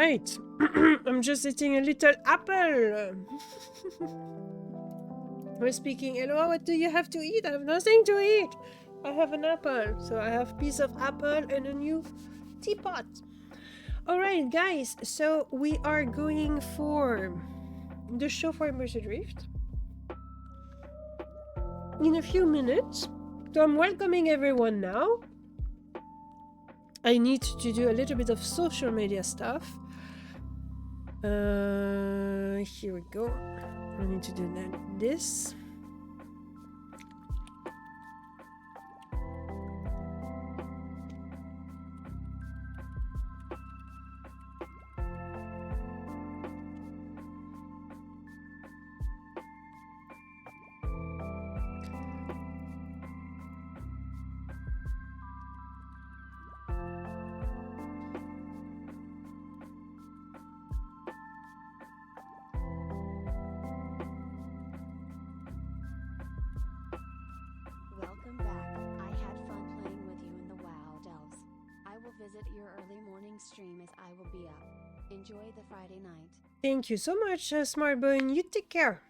right. I'm just eating a little apple. We're speaking. Hello, what do you have to eat? I have nothing to eat. I have an apple. So I have a piece of apple and a new teapot. Alright, guys. So we are going for the show for Immersive Rift in a few minutes. So I'm welcoming everyone now. I need to do a little bit of social media stuff. Here we go. I need to do this. Welcome back. I had fun playing with you in the Wild Elves. I will visit your early morning stream as I will be up. Enjoy the Friday night. Thank you so much, Smart Boy, and you take care.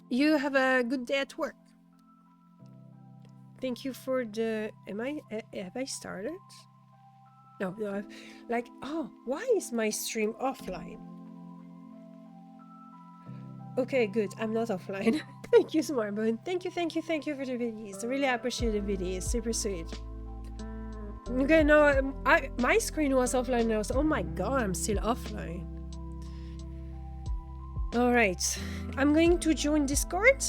You have a good day at work. Thank you for the... Have I started? No, I've... Like, oh, why is my stream offline? Okay, good. I'm not offline. Thank you, Smart Boy. Thank you for the videos. I really appreciate the videos. Super sweet. Okay, no, my screen was offline and I was... Oh my god, I'm still offline. Alright, I'm going to join Discord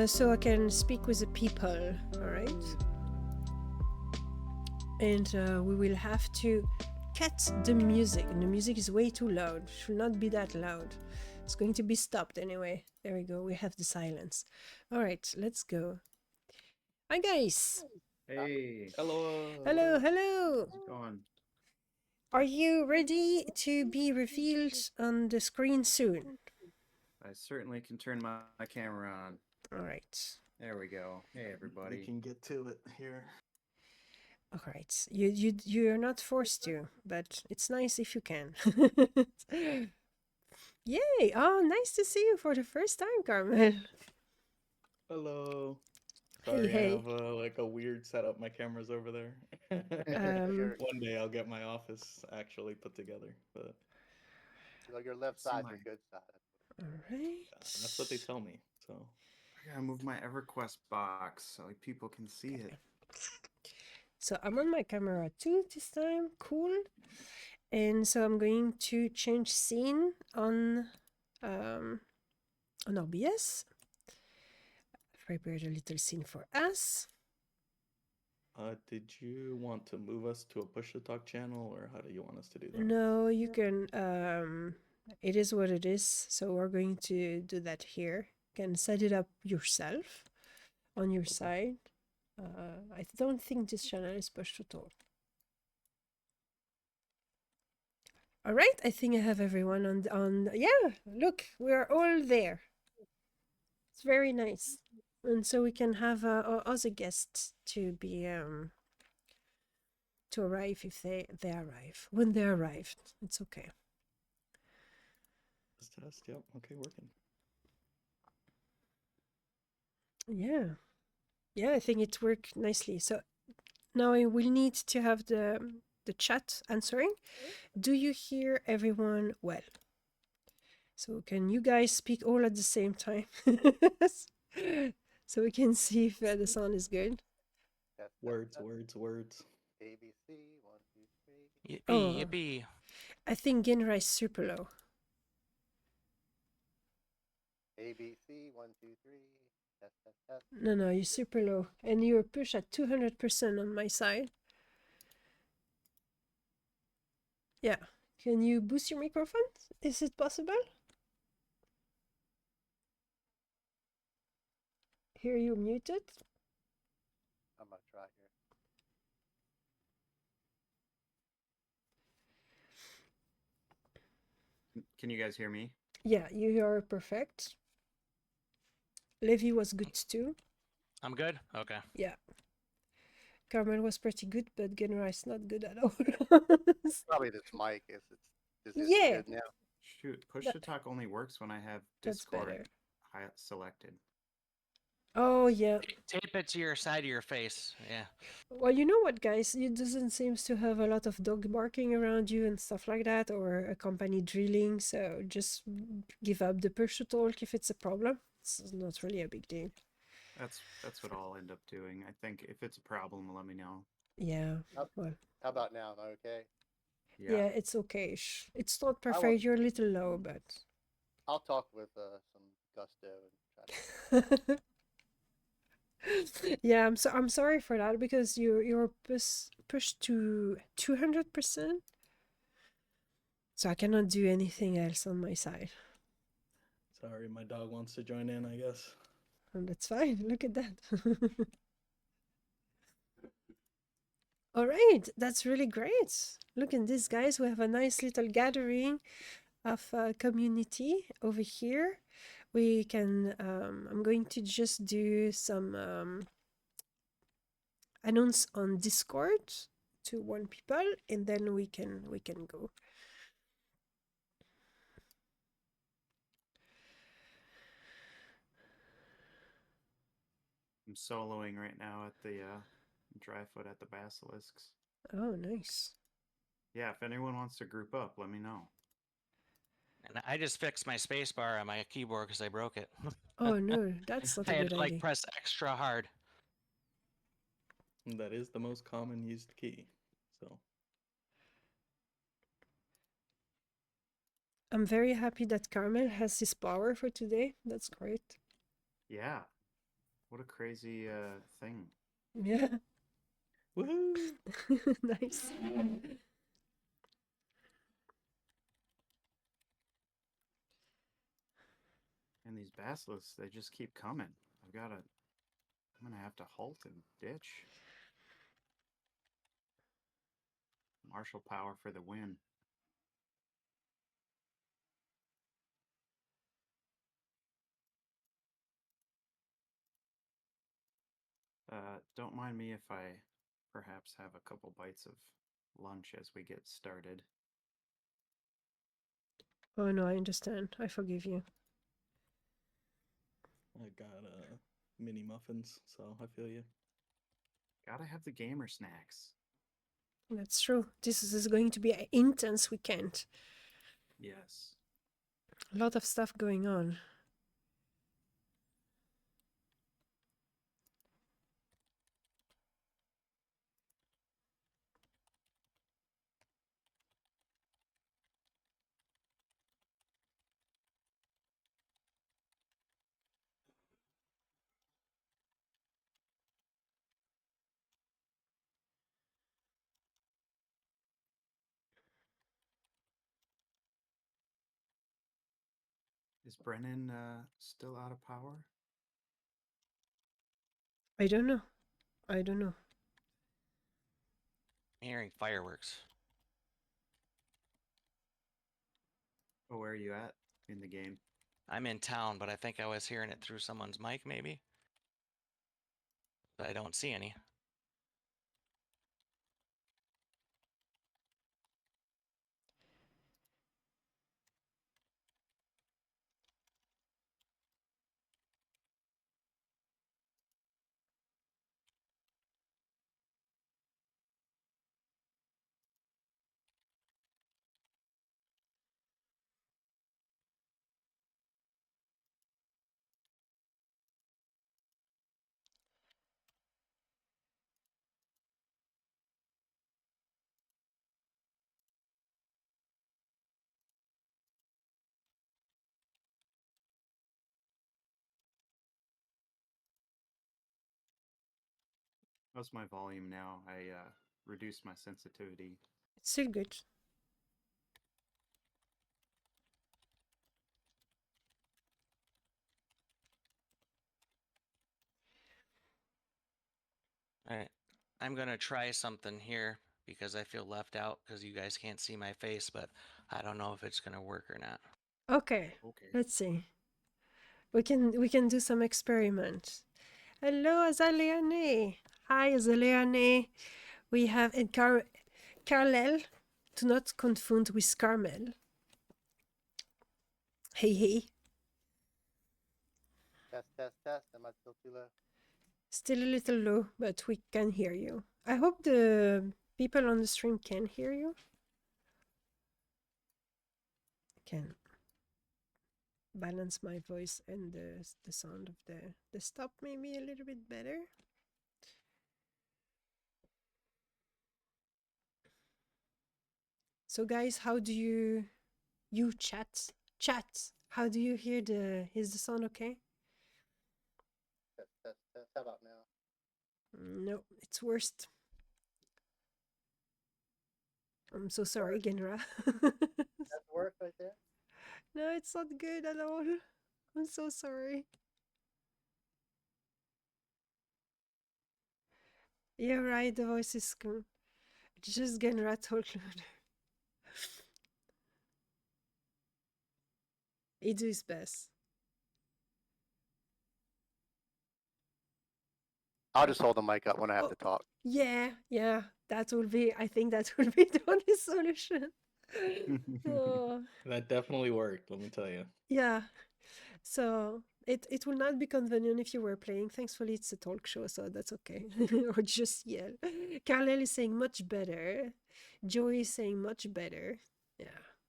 so I can speak with the people, alright? And we will have to cut the music. The music is way too loud. Should not be that loud. It's going to be stopped anyway. There we go, we have the silence. Alright, let's go. Hi guys! Hey. Hello. Hello! How's it going? Are you ready to be revealed on the screen soon? I certainly can turn my camera on. Alright. There we go. Hey, We everybody. can get to it here. Alright. You're not forced to, but it's nice if you can. Yay! Oh, nice to see you for the first time, Carmel. Hello. Hey, Sorry, hey. I have like a weird setup. My camera's over there. One day I'll get my office actually put together, but your left See side's my- your good side. Alright. that's what they tell me. So I gotta move my EverQuest box so like people can see it. So I'm on my camera too this time. Cool. And so I'm going to change scene on OBS. I've prepared a little scene for us. did you want to move us to a push to talk channel, or how do you want us to do that? No, you can it is what it is. So we're going to do that here. You can set it up yourself on your side. I don't think this channel is push to talk. All right, I think I have everyone on. Yeah, look, we're all there. It's very nice, and so we can have other guests to be to arrive if they arrive when they arrived. It's okay. Test. Yep. Okay, working. Yeah, yeah, I think it worked nicely. So now I will need to have the chat answering. Do you hear everyone well? So can you guys speak all at the same time? So we can see if the sound is good. Words. ABC, 1, 2, 3. Yippee, Oh. yippee. I think Genra is super low. ABC, 1, 2, 3. Test, test, test. No, you're super low. And you're pushed at 200% on my side. Yeah. Can you boost your microphone? Is it possible? Here you're muted. I'm gonna try here. Can you guys hear me? Yeah, you are perfect. Levi was good too. I'm good? Okay. Yeah. Carmel was pretty good, but Genra is not good at all. Probably this mic. Is it Yeah, good now? Shoot, push That- to talk only works when I have that's Discord better. selected. Oh yeah. Tape it to your side of your face. Yeah. Well, you know what, guys? It doesn't seem to have a lot of dog barking around you and stuff like that, or a company drilling. So just give up the push to talk if it's a problem. It's not really a big deal. That's what I'll end up doing. I think if it's a problem, let me know. Yeah. How- Well, How about now? Am I okay? yeah, it's okay. It's not I perfect. You're a little low, but I'll talk with some gusto and try to. yeah, I'm sorry for that because you're pushed to 200%. So I cannot do anything else on my side. Sorry, my dog wants to join in, I guess. And that's fine. Look at that. All right, that's really great. Look at this, guys. We have a nice little gathering of community over here. We can. I'm going to just do some announce on Discord to warn people, and then we can go. I'm soloing right now at the Dryfoot at the Basilisks. Oh, nice. Yeah, if anyone wants to group up, let me know. And I just fixed my space bar on my keyboard because I broke it. Oh no, that's not I a had good to idea. press extra hard. That is the most common used key. So I'm very happy that Carmel has his power for today. That's great. Yeah. What a crazy thing. Yeah. woohoo! Nice. And these basilisks, they just keep coming. I'm gonna have to halt and ditch. Martial power for the win. Don't mind me if I perhaps have a couple bites of lunch as we get started. Oh no, I understand. I forgive you. I got mini muffins, so I feel you. Gotta have the gamer snacks. That's true. This is going to be an intense weekend. Yes. A lot of stuff going on. Is Brennan still out of power? I don't know. I don't know. I'm hearing fireworks. Oh, where are you at in the game? I'm in town, but I think I was hearing it through someone's mic, maybe. But I don't see any. How's my volume now? I reduced my sensitivity. It's still good. All right. I'm going to try something here because I feel left out because you guys can't see my face, but I don't know if it's going to work or not. Okay. Okay. Let's see. We can do some experiment. Hello, Azaleane. Hi, Zeleane. We have Carlel. Do not confund with Carmel. Hey. Test. Am I still too low? Still a little low, but we can hear you. I hope the people on the stream can hear you. Can balance my voice and the sound of the desktop maybe a little bit better. So guys, how do you chat? How do you hear is the sound okay? Test. How about now? No, it's worst. I'm so sorry, Genra. That's work right there. No, it's not good at all. I'm so sorry. Yeah, right, the voice is cool. Just Genra told louder. He do his best. I'll just hold the mic up when I have to talk. Yeah, that will be, I think that will be the only solution. Oh, That definitely worked, let me tell you. yeah, so it will not be convenient if you were playing. Thankfully, it's a talk show, so that's okay. Or just yell. Carlel is saying much better. Joey is saying much better. Yeah,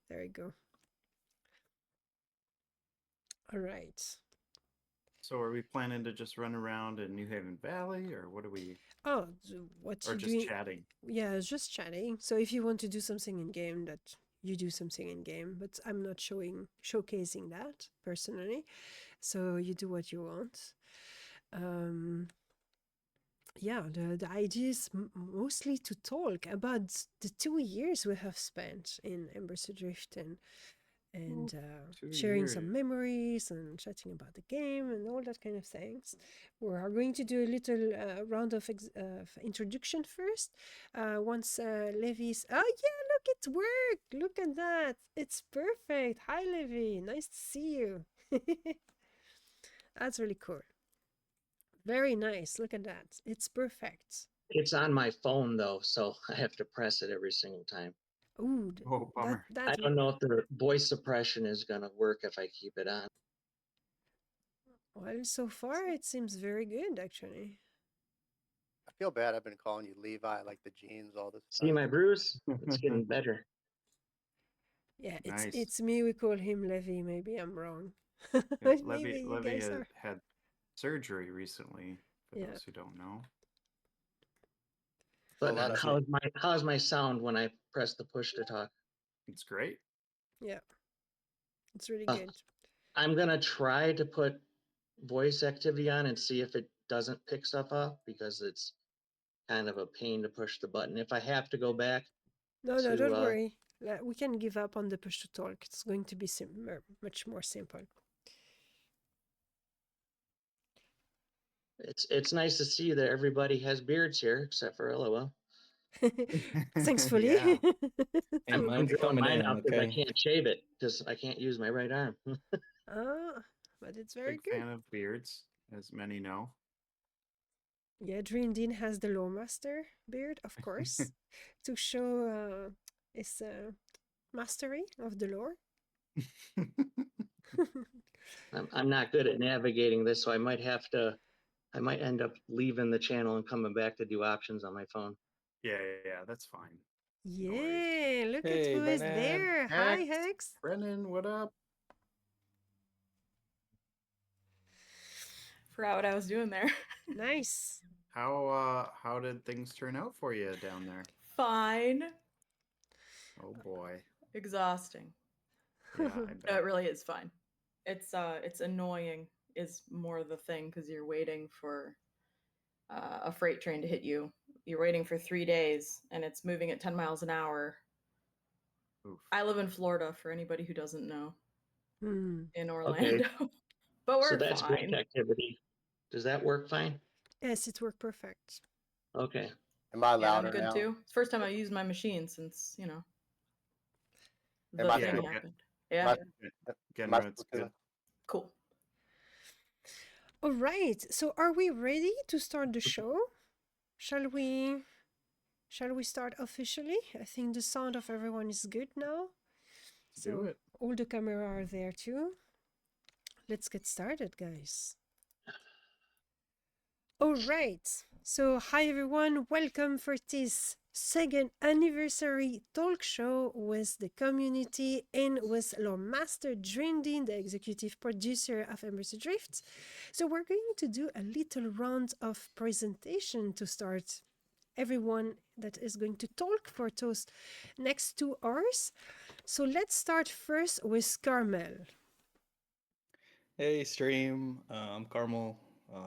there you go. All right. So are we planning to just run around in New Haven Valley, or what are we? Oh, what Or you just doing? chatting? Yeah, it's just chatting. So if you want to do something in game, that you do something in game, but I'm not showcasing that personally. So you do what you want. Yeah, the idea is mostly to talk about the 2 years we have spent in Embassy Drift and sharing some memories and chatting about the game and all that kind of things. We are going to do a little round of introduction first. Once Levy's... Oh yeah, look, it worked! Look at that! It's perfect! Hi, Levy! Nice to see you! That's really cool. Very nice. Look at that. It's perfect. It's on my phone though, so I have to press it every single time. Ooh, Oh, bummer. I don't know if the voice suppression is gonna work if I keep it on. Well, so far it seems very good, actually. I feel bad. I've been calling you Levi like the jeans all this See time. my bruise? It's getting better. Yeah, Nice. it's me. We call him Levy. Maybe I'm wrong. Yeah, Maybe you Levy guys are. had surgery recently, for Yeah. those who don't know. But how's my sound when I press the push to talk? It's great. Yeah, it's really good. I'm gonna try to put voice activity on and see if it doesn't pick stuff up, because it's kind of a pain to push the button. If I have to go back, No, don't worry. We can give up on the push to talk. It's going to be much more simple. It's nice to see that everybody has beards here except for LOL. Thankfully. Yeah. I'm mine's growing coming mine in, out because I okay? can't shave it because I can't use my right arm. But it's very Big good. fan of beards, as many know. Yeah, Dream Dean has the Loremaster beard, of course, to show his mastery of the lore. I'm not good at navigating this, so I might end up leaving the channel and coming back to do options on my phone. Yeah, that's fine. Yeah, look at Hey, who is Brennan. there. Hi, Hex. Brennan, what up? Forgot what I was doing there. Nice. How did things turn out for you down there? Fine. Oh boy. Exhausting. Yeah, I bet. No, it really is fine. It's annoying is more the thing, because you're waiting for a freight train to hit you. You're waiting for 3 days and it's moving at 10 miles an hour. Oof. I live in Florida, for anybody who doesn't know. In Orlando. Okay. But we're so that's fine. great activity. Does that work fine? Yes, it worked perfect. Okay. Am I louder I'm good now? too. It's the first time I used my machine since, the Am I thing still- happened. Yeah. Again, Am I it's still good. Cool. All right. So are we ready to start the show? shall we start officially? I think the sound of everyone is good now. Do it. All the camera are there too. Let's get started, guys. All right. So, hi everyone. Welcome for this second anniversary talk show with the community and with Lord Master Drindin, the executive producer of Embassy Drift. So, we're going to do a little round of presentation to start. Everyone that is going to talk for those next 2 hours. So, let's start first with Carmel. Hey, stream. I'm Carmel.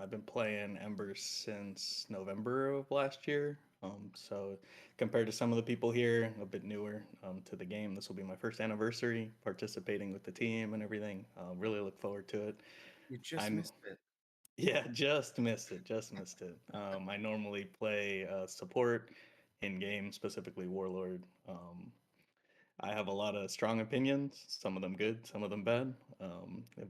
I've been playing Embers since November of last year. So compared to some of the people here, a bit newer to the game. This will be my first anniversary participating with the team and everything. Really look forward to it. You just missed it. Yeah, just missed it. Just missed it. I normally play support in game, specifically Warlord. I have a lot of strong opinions, some of them good, some of them bad.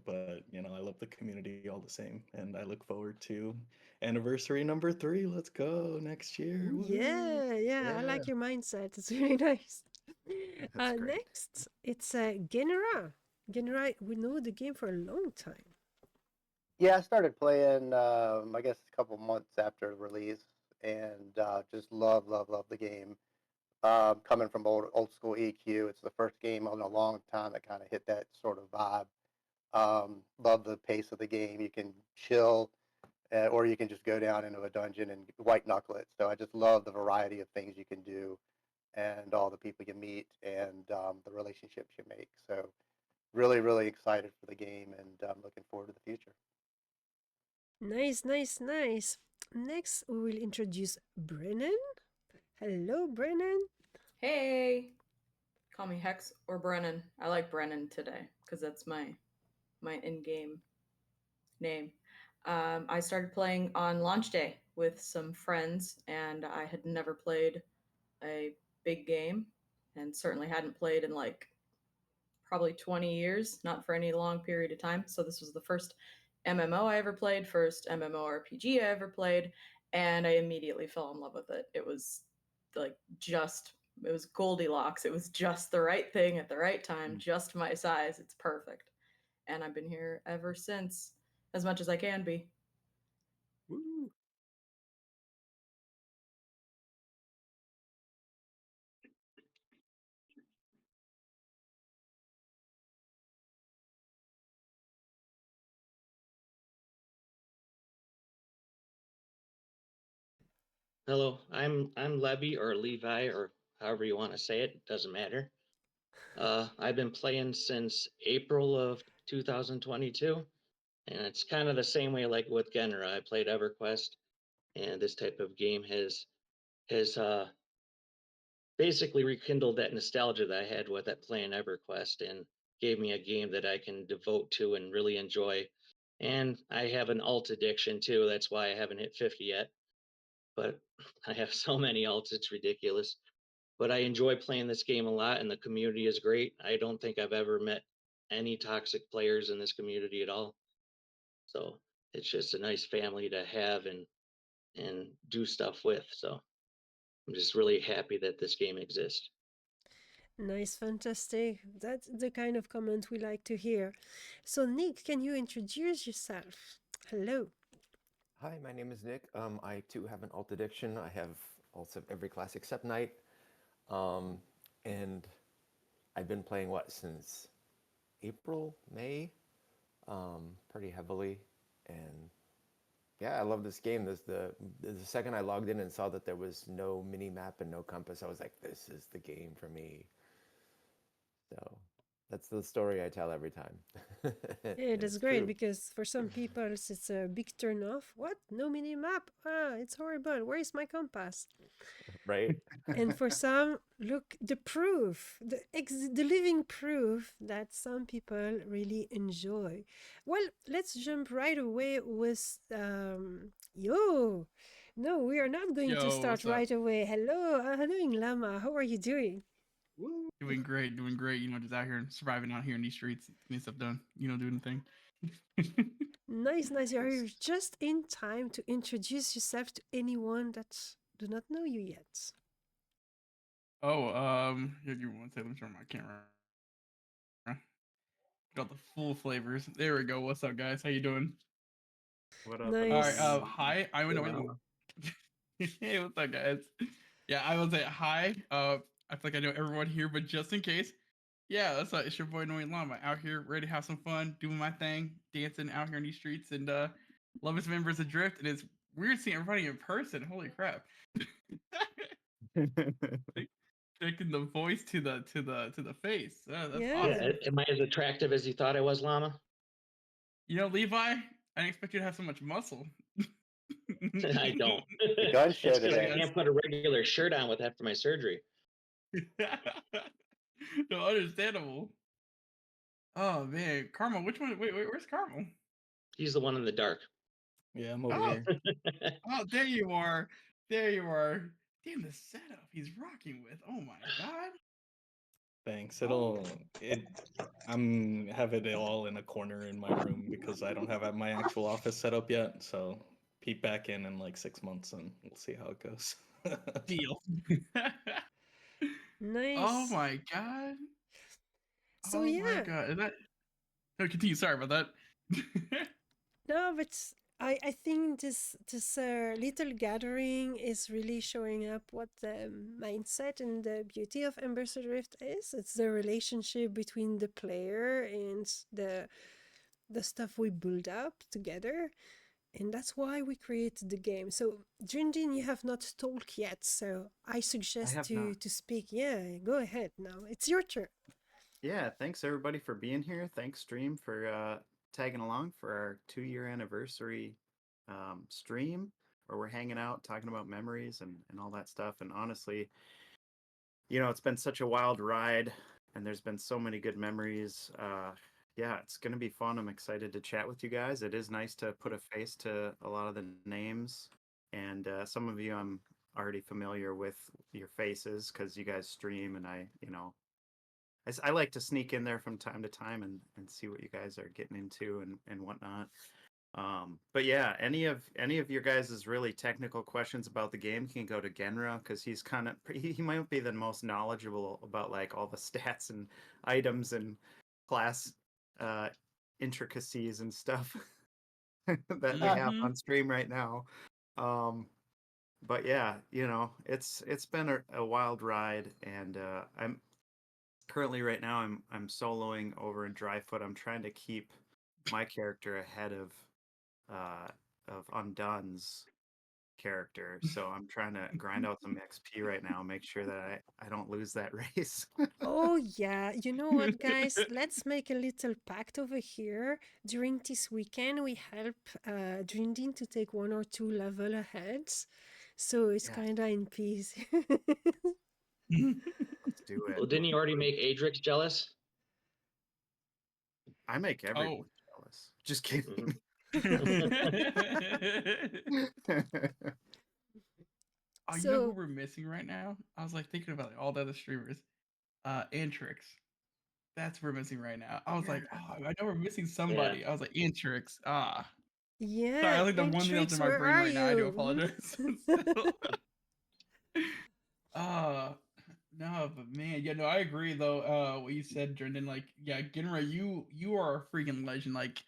But you know, I love the community all the same, and I look forward to anniversary number 3. Let's go next year. Woo! Yeah, I like your mindset. It's really nice. That's great. Next, it's Genera. Genera, we know the game for a long time. Yeah, I started playing, I guess, a couple months after release, and just love the game. Coming from old school EQ, it's the first game in a long time that kind of hit that sort of vibe. Love the pace of the game. You can chill, or you can just go down into a dungeon and white knuckle it. So I just love the variety of things you can do, and all the people you meet, and the relationships you make. So really excited for the game, and looking forward to the future. Nice. Next, we will introduce Brennan. Hello, Brennan. Hey, call me Hex or Brennan. I like Brennan today because that's my in-game name. I started playing on launch day with some friends, and I had never played a big game, and certainly hadn't played in like probably 20 years, not for any long period of time. So this was the first MMO I ever played, first MMORPG I ever played, and I immediately fell in love with it. It was like it was Goldilocks. It was just the right thing at the right time, just my size. It's perfect. And I've been here ever since, as much as I can be. Woo. Hello, I'm Levy or Levi or however you want to say it. Doesn't matter. I've been playing since April of 2022, and it's kind of the same way like with Genera. I played EverQuest, and this type of game has basically rekindled that nostalgia that I had with that playing EverQuest, and gave me a game that I can devote to and really enjoy. And I have an alt addiction too. That's why I haven't hit 50 yet. But I have so many alts, it's ridiculous. But I enjoy playing this game a lot, and the community is great. I don't think I've ever met any toxic players in this community at all. So it's just a nice family to have and do stuff with. So I'm just really happy that this game exists. Nice, fantastic. That's the kind of comment we like to hear. So, Nick, can you introduce yourself? Hello. Hi, my name is Nick. I too have an alt addiction. I have alts of every class except Knight. And I've been playing since April, May, pretty heavily. And yeah, I love this game. The second I logged in and saw that there was no mini map and no compass, I was like, this is the game for me. So that's the story I tell every time. Yeah, that's great, because for some people it's a big turn off. What? No mini map? Ah, it's horrible. Where is my compass? Right. And for some, look, the proof, the living proof that some people really enjoy. Well, let's jump right away with yo. No, we are not going to start right away. Hello, hello, Lama. How are you doing? Doing great. You know, just out here surviving out here in these streets, getting stuff done. You know, doing the thing. Nice, nice. You're just in time to introduce yourself to anyone that do not know you yet. Here, give me one second. Let me turn my camera. Got the full flavors. There we go. What's up, guys? How you doing? What up? All right. Nice. Hi. I'm in. Hey, what's up, guys? Yeah, I will say hi. I feel like I know everyone here, but just in case, yeah, that's it's your boy Annoying Llama out here, ready to have some fun, doing my thing, dancing out here in these streets, and loving some Embers Adrift. And it's weird seeing everybody in person. Holy crap! Connecting the voice to the face. That's Yeah. awesome. Yeah, am I as attractive as you thought I was, Llama? You know, Levi, I didn't expect you to have so much muscle. I don't. The gun show It's 'cause I today. can't put a regular shirt on with after my surgery. No, understandable. Oh man, Carmel, which one? Wait, where's Carmel? He's the one in the dark. Yeah, I'm over Oh, here. oh, there you are. There you are. Damn, the setup he's rocking with. Oh my god. Thanks. I'm have it all in a corner in my room because I don't have my actual office set up yet. So peep back in like 6 months and we'll see how it goes. Deal. Nice. Oh my god. So oh my yeah. god. Is that? No, continue. Sorry about that. No, but I think this little gathering is really showing up what the mindset and the beauty of Embers Adrift is. It's the relationship between the player and the stuff we build up together. And that's why we created the game. So, Drindin, you have not talked yet, so I suggest have to not. to speak. Yeah, go ahead now. It's your turn. Yeah, thanks everybody for being here. Thanks Stream for tagging along for our 2-year anniversary stream where we're hanging out talking about memories and all that stuff. And honestly, you know, it's been such a wild ride and there's been so many good memories. Yeah, it's going to be fun. I'm excited to chat with you guys. It is nice to put a face to a lot of the names, and some of you I'm already familiar with your faces because you guys stream, and I like to sneak in there from time to time and see what you guys are getting into and whatnot. But yeah, any of your guys' really technical questions about the game can go to Genra because he's he might be the most knowledgeable about like all the stats and items and class intricacies and stuff that they have on stream right now. But yeah, you know, it's been a wild ride, and I'm currently right now I'm soloing over in Dryfoot. I'm trying to keep my character ahead of Undone's character, so I'm trying to grind out some XP right now, make sure that I don't lose that race. Oh, yeah. You know what, guys? Let's make a little pact over here. During this weekend, we help Drindin to take 1 or 2 level ahead. So it's Yeah. kind of in peace. Let's do it. Well, didn't he already make Adrix jealous? I make everyone jealous. Just kidding. Oh, you know who we're missing right now? I was like thinking about like, all the other streamers. Antrix. That's what we're missing right now. I was like, oh, I know we're missing somebody. I was like, Antrix. Ah. Yeah. Sorry, I think the one thing that's in my brain right now. I do apologize. No, but man, yeah, no, I agree though. What you said, Jordan, like, yeah, Genra, you are a freaking legend. Like,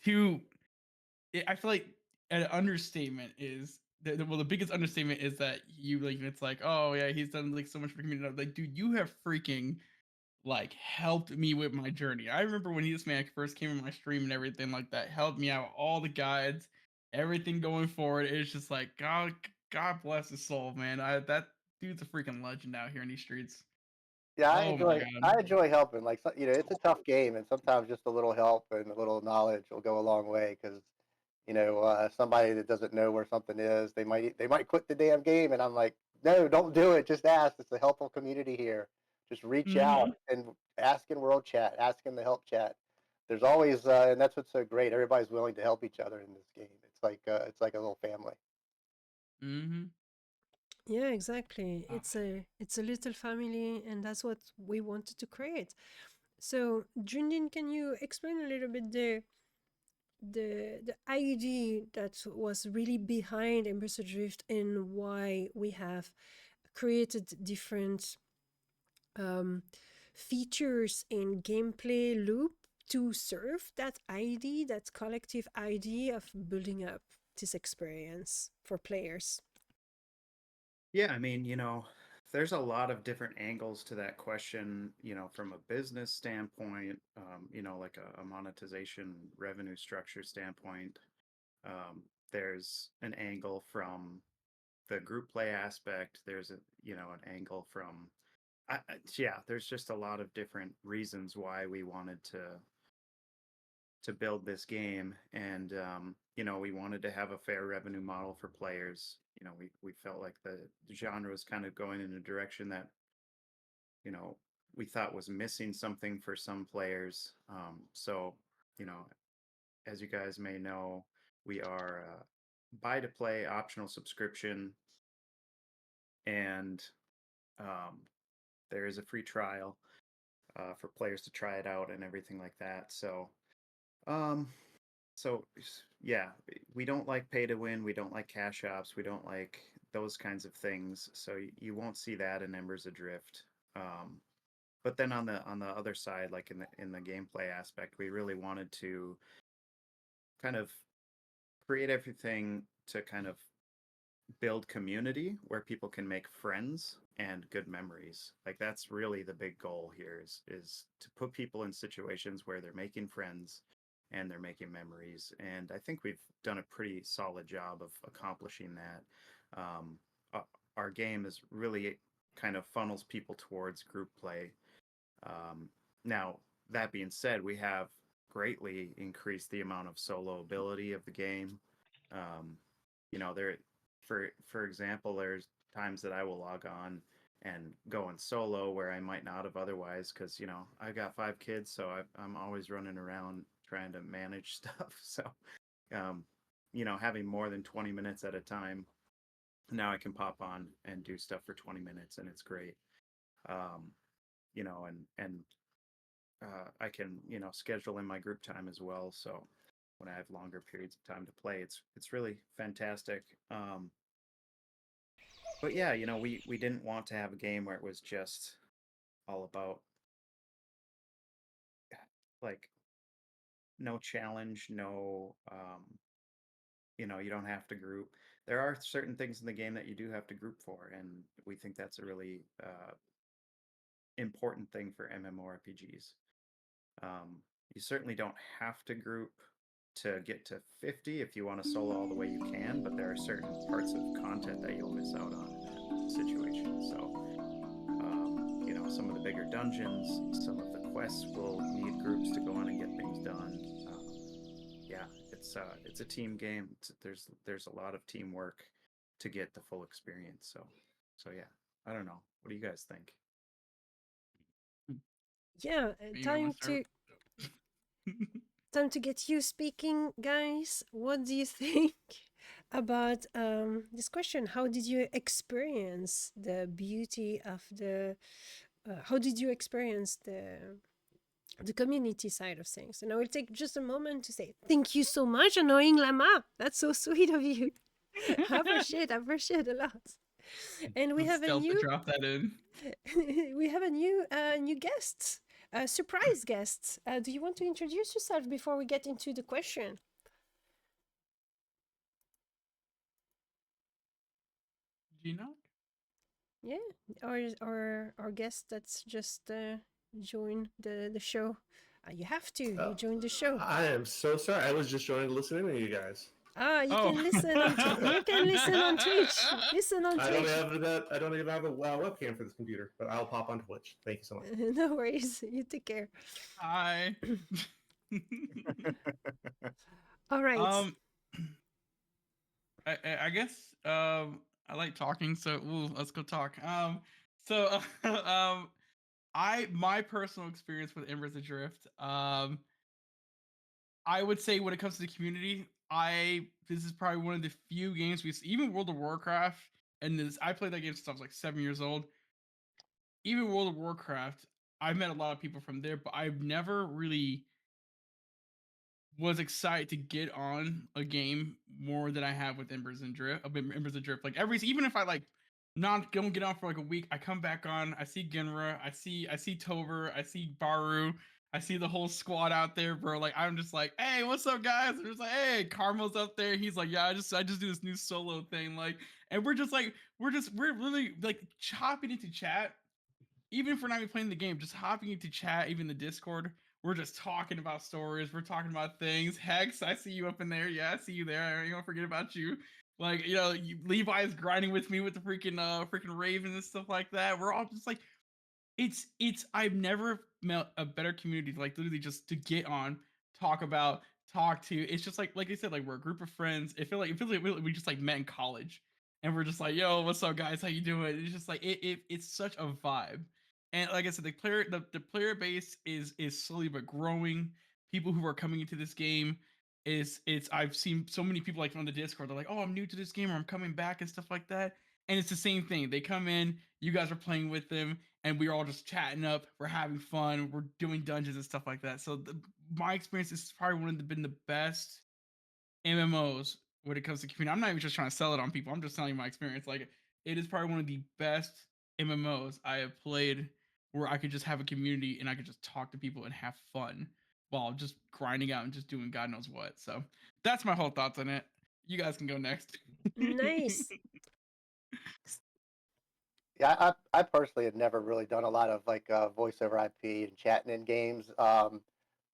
I feel like an understatement is the biggest understatement is that you like it's like, oh yeah, he's done like so much for community. Like, dude, you have freaking like helped me with my journey. I remember when this man first came in my stream and everything like that, helped me out, all the guides, everything going forward. It's just like God bless his soul, man. That dude's a freaking legend out here in these streets. Yeah, Oh I enjoy helping. Like, you know, it's a tough game, and sometimes just a little help and a little knowledge will go a long way. Because, you know, somebody that doesn't know where something is, they might quit the damn game, and I'm like, no, don't do it. Just ask. It's a helpful community here. Just reach out and ask in World Chat, ask in the help chat. There's always, and that's what's so great. Everybody's willing to help each other in this game. It's like a little family. Yeah, exactly. It's a little family, and that's what we wanted to create. So, Jundin, can you explain a little bit the idea that was really behind Embers Adrift and why we have created different features in gameplay loop to serve that idea, that collective idea of building up this experience for players? Yeah, I mean, there's a lot of different angles to that question, from a business standpoint, like a monetization revenue structure standpoint. There's an angle from the group play aspect. There's an angle from, yeah, there's just a lot of different reasons why we wanted to build this game. And, we wanted to have a fair revenue model for players. We felt like the genre was kind of going in a direction that, we thought was missing something for some players. So, as you guys may know, we are buy to play optional subscription, and there is a free trial for players to try it out and everything like that. Um, yeah, we don't like pay to win. We don't like cash ops. We don't like those kinds of things. So you won't see that in Embers Adrift. But then on the other side, like in the gameplay aspect, we really wanted to kind of create everything to kind of build community where people can make friends and good memories. Like that's really the big goal here is to put people in situations where they're making friends and they're making memories. And I think we've done a pretty solid job of accomplishing that. Our game is really kind of funnels people towards group play. Now, that being said, we have greatly increased the amount of solo ability of the game. There, for example, there's times that I will log on and go in solo where I might not have otherwise, because I got 5 kids, so I'm always running around trying to manage stuff. So, having more than 20 minutes at a time, now I can pop on and do stuff for 20 minutes, and it's great. And I can schedule in my group time as well. So when I have longer periods of time to play, it's really fantastic. But yeah, we didn't want to have a game where it was just all about like no challenge, no you don't have to group. There are certain things in the game that you do have to group for, and we think that's a really important thing for MMORPGs. You certainly don't have to group to get to 50. If you want to solo all the way, you can, but there are certain parts of content that you'll miss out on in that situation. So, some of the bigger dungeons, some of the quests will need groups to go on and get things done. Yeah, it's a team game. There's a lot of teamwork to get the full experience. So yeah, I don't know. What do you guys think? Yeah, You time wanna start? to get you speaking, guys. What do you think about this question? How did you experience the beauty of the? How did you experience the community side of things? And I will take just a moment to say thank you so much, Annoying Llama. That's so sweet of you. I appreciate a lot. And we have a Stealth to new drop that in. we have a new guest, a surprise guest. Do you want to introduce yourself before we get into the question? Gina? Yeah, or our guest that's just joined the show. You have to. You joined the show. I am so sorry. I was just joining to listen in to you guys. You Oh. can listen on you can listen on Twitch. Listen on I Twitch. don't even have a webcam for this computer, but I'll pop on Twitch. Thank you so much. No worries. You take care. Hi. All right. I guess I like talking, so let's go talk. My personal experience with Embers Adrift, I would say when it comes to the community, this is probably one of the few games even World of Warcraft, and I played that game since I was like 7 years old. Even World of Warcraft, I've met a lot of people from there, but I've never really was excited to get on a game more than I have with Embers and Drift. Embers and Drift. Like even if I like not don't get on for like a week, I come back on. I see Genra. I see Tover. I see Baru. I see the whole squad out there, bro. Like I'm just like, hey, what's up, guys? I'm just like, hey, Carmel's up there. He's like, yeah, I just do this new solo thing, like, and we're just like, we're really like chopping into chat, even if we're not even playing the game, just hopping into chat, even the Discord. We're just talking about stories. We're talking about things. Hex, I see you up in there. Yeah, I see you there. I don't forget about you. Like, Levi is grinding with me with the freaking Raven and stuff like that. We're all just like, it's I've never met a better community, like literally just to get on, talk about, talk to. It's just like I said, like we're a group of friends. It feels like we just like met in college, and we're just like, yo, what's up, guys? How you doing? It's just like it's such a vibe. And like I said, the player base is slowly but growing. People who are coming into this game it's I've seen so many people like on the Discord. They're like, oh, I'm new to this game, or I'm coming back and stuff like that. And it's the same thing. They come in, you guys are playing with them, and we're all just chatting up. We're having fun. We're doing dungeons and stuff like that. So my experience is probably been the best MMOs when it comes to community. I'm not even just trying to sell it on people. I'm just telling you my experience. Like it is probably one of the best MMOs I have played, where I could just have a community and I could just talk to people and have fun while just grinding out and just doing God knows what. So that's my whole thoughts on it. You guys can go next. Nice. Yeah, I personally had never really done a lot of like voice over IP and chatting in games.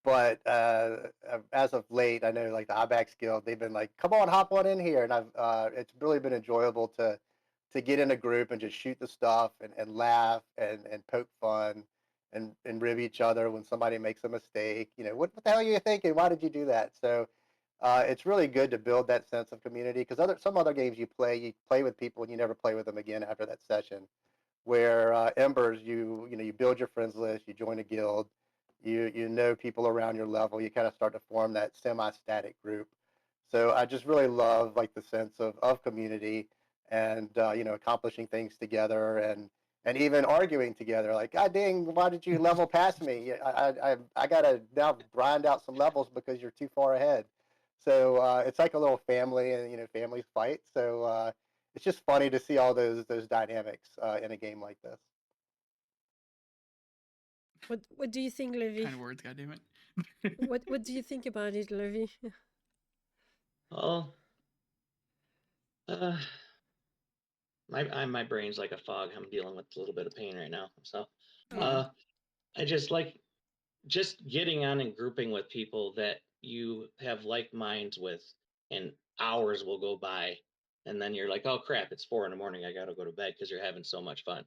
But as of late, I know like the IBAX Guild, they've been like, come on, hop on in here, and it's really been enjoyable to get in a group and just shoot the stuff and laugh and poke fun and rib each other when somebody makes a mistake. What the hell are you thinking? Why did you do that? So it's really good to build that sense of community, because some other games you play with people and you never play with them again after that session. Where Embers, you build your friends list, you join a guild, you know people around your level, you kind of start to form that semi-static group. So I just really love like the sense of community and accomplishing things together and even arguing together. Like, God dang, why did you level past me? I gotta now grind out some levels because you're too far ahead. So it's like a little family, and families fight. So it's just funny to see all those dynamics in a game like this. What do you think, Levi? Kind of words, goddammit. What do you think about it, Levi? Well, my brain's like a fog. I'm dealing with a little bit of pain right now. So I just like just getting on and grouping with people that you have like minds with, and hours will go by, and then you're like, oh crap, it's 4 a.m. I gotta go to bed because you're having so much fun.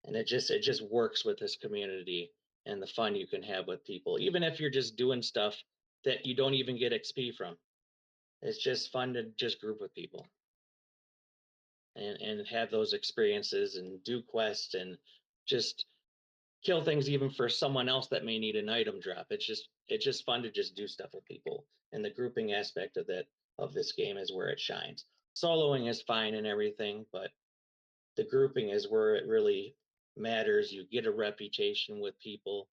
And it just works with this community and the fun you can have with people, even if you're just doing stuff that you don't even get XP from. It's just fun to just group with people and have those experiences and do quests and just kill things even for someone else that may need an item drop. It's just fun to just do stuff with people. And the grouping aspect of this game is where it shines. Soloing is fine and everything, but the grouping is where it really matters. You get a reputation with people.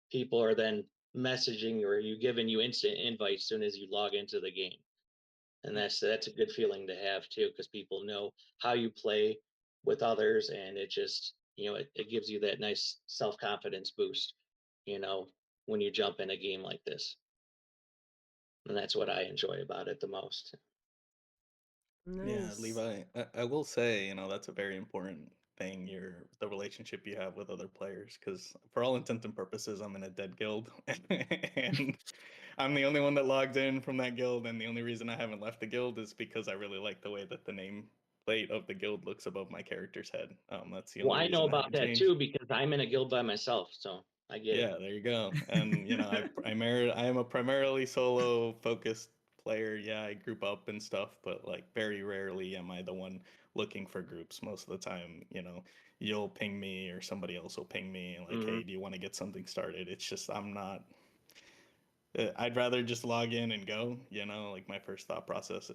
People are then messaging you, or giving you instant invites as soon as you log into the game. And that's a good feeling to have too, because people know how you play with others, and it just it gives you that nice self-confidence boost, when you jump in a game like this. And that's what I enjoy about it the most. Nice. Yeah, Levi, I will say, that's a very important thing, the relationship you have with other players, because for all intents and purposes, I'm in a dead guild, and I'm the only one that logged in from that guild, and the only reason I haven't left the guild is because I really like the way that the nameplate of the guild looks above my character's head. That's the only Well, I know reason about haven't that changed. too, because I'm in a guild by myself, so I get Yeah, it. there you go. And I am a primarily solo focused player. Yeah, I group up and stuff, but like very rarely am I the one looking for groups. Most of the time, you'll ping me or somebody else will ping me like, hey, do you want to get something started? It's just I'm not. I'd rather just log in and go. Like my first thought process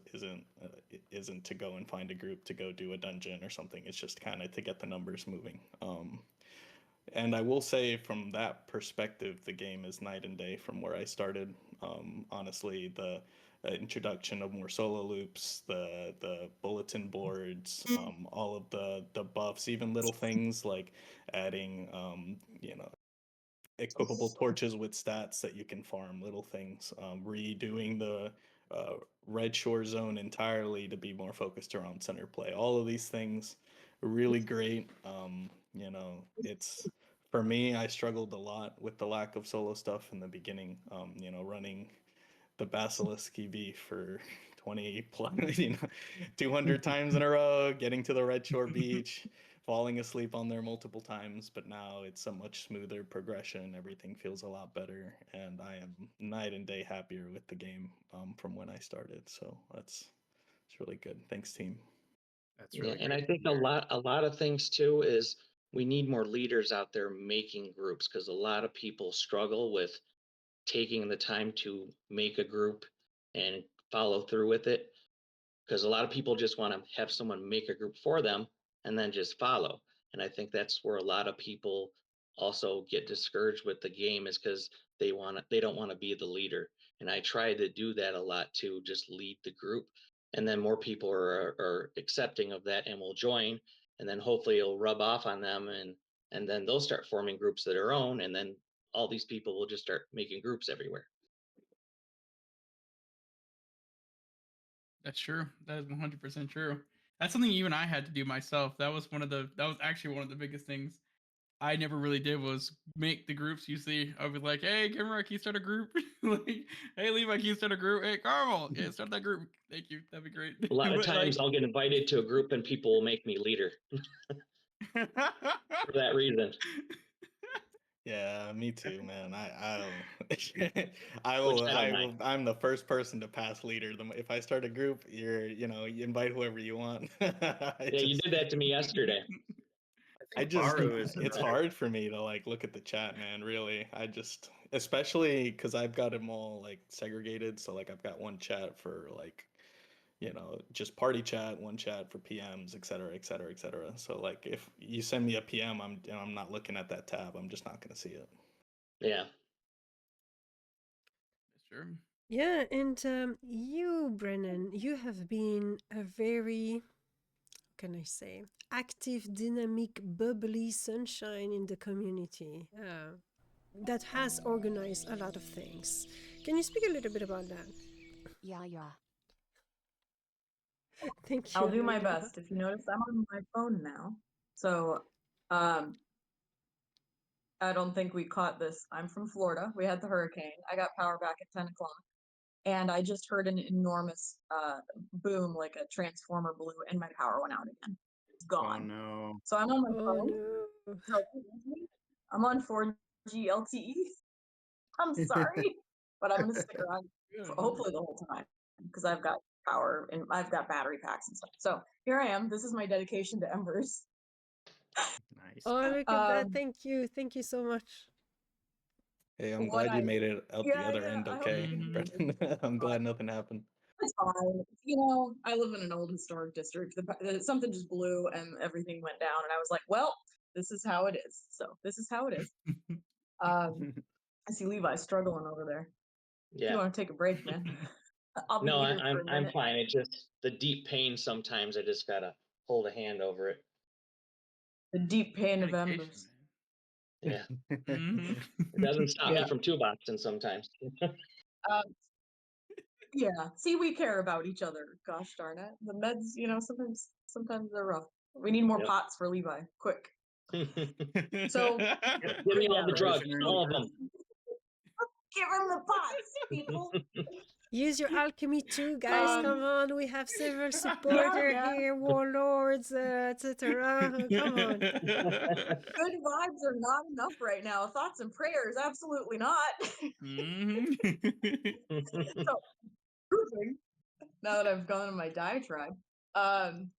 isn't to go and find a group to go do a dungeon or something. It's just kind of to get the numbers moving. And I will say, from that perspective, the game is night and day from where I started. Honestly, the introduction of more solo loops, the bulletin boards, all of the buffs, even little things like adding, equipable torches with stats that you can farm, little things, redoing the red shore zone entirely to be more focused around center play. All of these things are really great. It's for me, I struggled a lot with the lack of solo stuff in the beginning. Running the Basilisk EV for 20 plus, 200 times in a row, getting to the Red Shore Beach, falling asleep on there multiple times. But now it's a much smoother progression. Everything feels a lot better, and I am night and day happier with the game from when I started. So it's really good. Thanks, team. That's Yeah, really and I great to think hear. a lot of things too is we need more leaders out there making groups, because a lot of people struggle with taking the time to make a group and follow through with it, because a lot of people just want to have someone make a group for them and then just follow. And I think that's where a lot of people also get discouraged with the game, is because they don't want to be the leader. And I try to do that a lot too, just lead the group, and then more people are accepting of that and will join, and then hopefully it'll rub off on them, and then they'll start forming groups of their own, and then all these people will just start making groups everywhere. That's true. That is 100% true. That's something even I had to do myself. That was actually one of the biggest things I never really did, was make the groups. You see, I was like, "Hey, Kimura, can you start a group?" Like, "Hey, Levi, can you start a group?" "Hey, Carmel, yeah, start that group." "Thank you, that'd be great." A lot of But times like, I'll get invited to a group and people will make me leader for that reason. Yeah, me too, man. I Which I don't mind. I'm the first person to pass leader. If I start a group, you invite whoever you want. I Yeah, you just did that to me yesterday. I I think just Baru is it's another. hard for me to like look at the chat, man, really. I just, especially because I've got them all like segregated. So like I've got one chat for like, just party chat, one chat for PMs, et cetera, et cetera, et cetera. So like if you send me a PM, I'm not looking at that tab. I'm just not gonna see it. Yeah. that's true. Yeah, and you, Brennan, you have been a very, can I say, active, dynamic, bubbly sunshine in the community that has organized a lot of things. Can you speak a little bit about that? Yeah, yeah. Thank you, I'll do my Amelia. best. If you notice, I'm on my phone now. So, um, I don't think we caught this. I'm from Florida. We had the hurricane. I got power back at 10 o'clock. And I just heard an enormous boom, like a transformer blew, and my power went out again. It's Oh gone. no. So I'm on my Oh phone. no. So I'm on 4G LTE. I'm sorry, but I'm gonna stick around for hopefully the whole time, because I've got power and I've got battery packs and stuff. So here I am. This is my dedication to Embers. Nice. Oh, look at that. Um, Thank you. Thank you so much. Hey, I'm what glad I you made it out the yeah, other yeah. end I hope okay, you can hear Mhm. me. Brendan. I'm glad nothing happened. It's fine. You know, I live in an old historic district. Something just blew and everything went down, and I was like, well, this is how it is. So this is how it is. I see Levi struggling over there. If you Yeah. want to take a break, man, I'll be No, muted for a I'm minute. fine. It just the deep pain sometimes I just gotta hold a hand over it. The deep pain of Dedication, Embers. Yeah. man. It doesn't stop me Yeah. from toolboxing sometimes. Um, yeah. See, we care about each other. Gosh darn it. The meds, sometimes they're rough. We need more Yep. pots for Levi. Quick. Mm-hmm. So Give me all the drugs, Frozen all of Embers. them. give him the pots, people. Use your alchemy too, guys. Come on, we have several supporters yeah. here, warlords, etc. Come on. Good vibes are not enough right now. Thoughts and prayers, absolutely not. Mhm. So, proving, now that I've gone on my diatribe, um,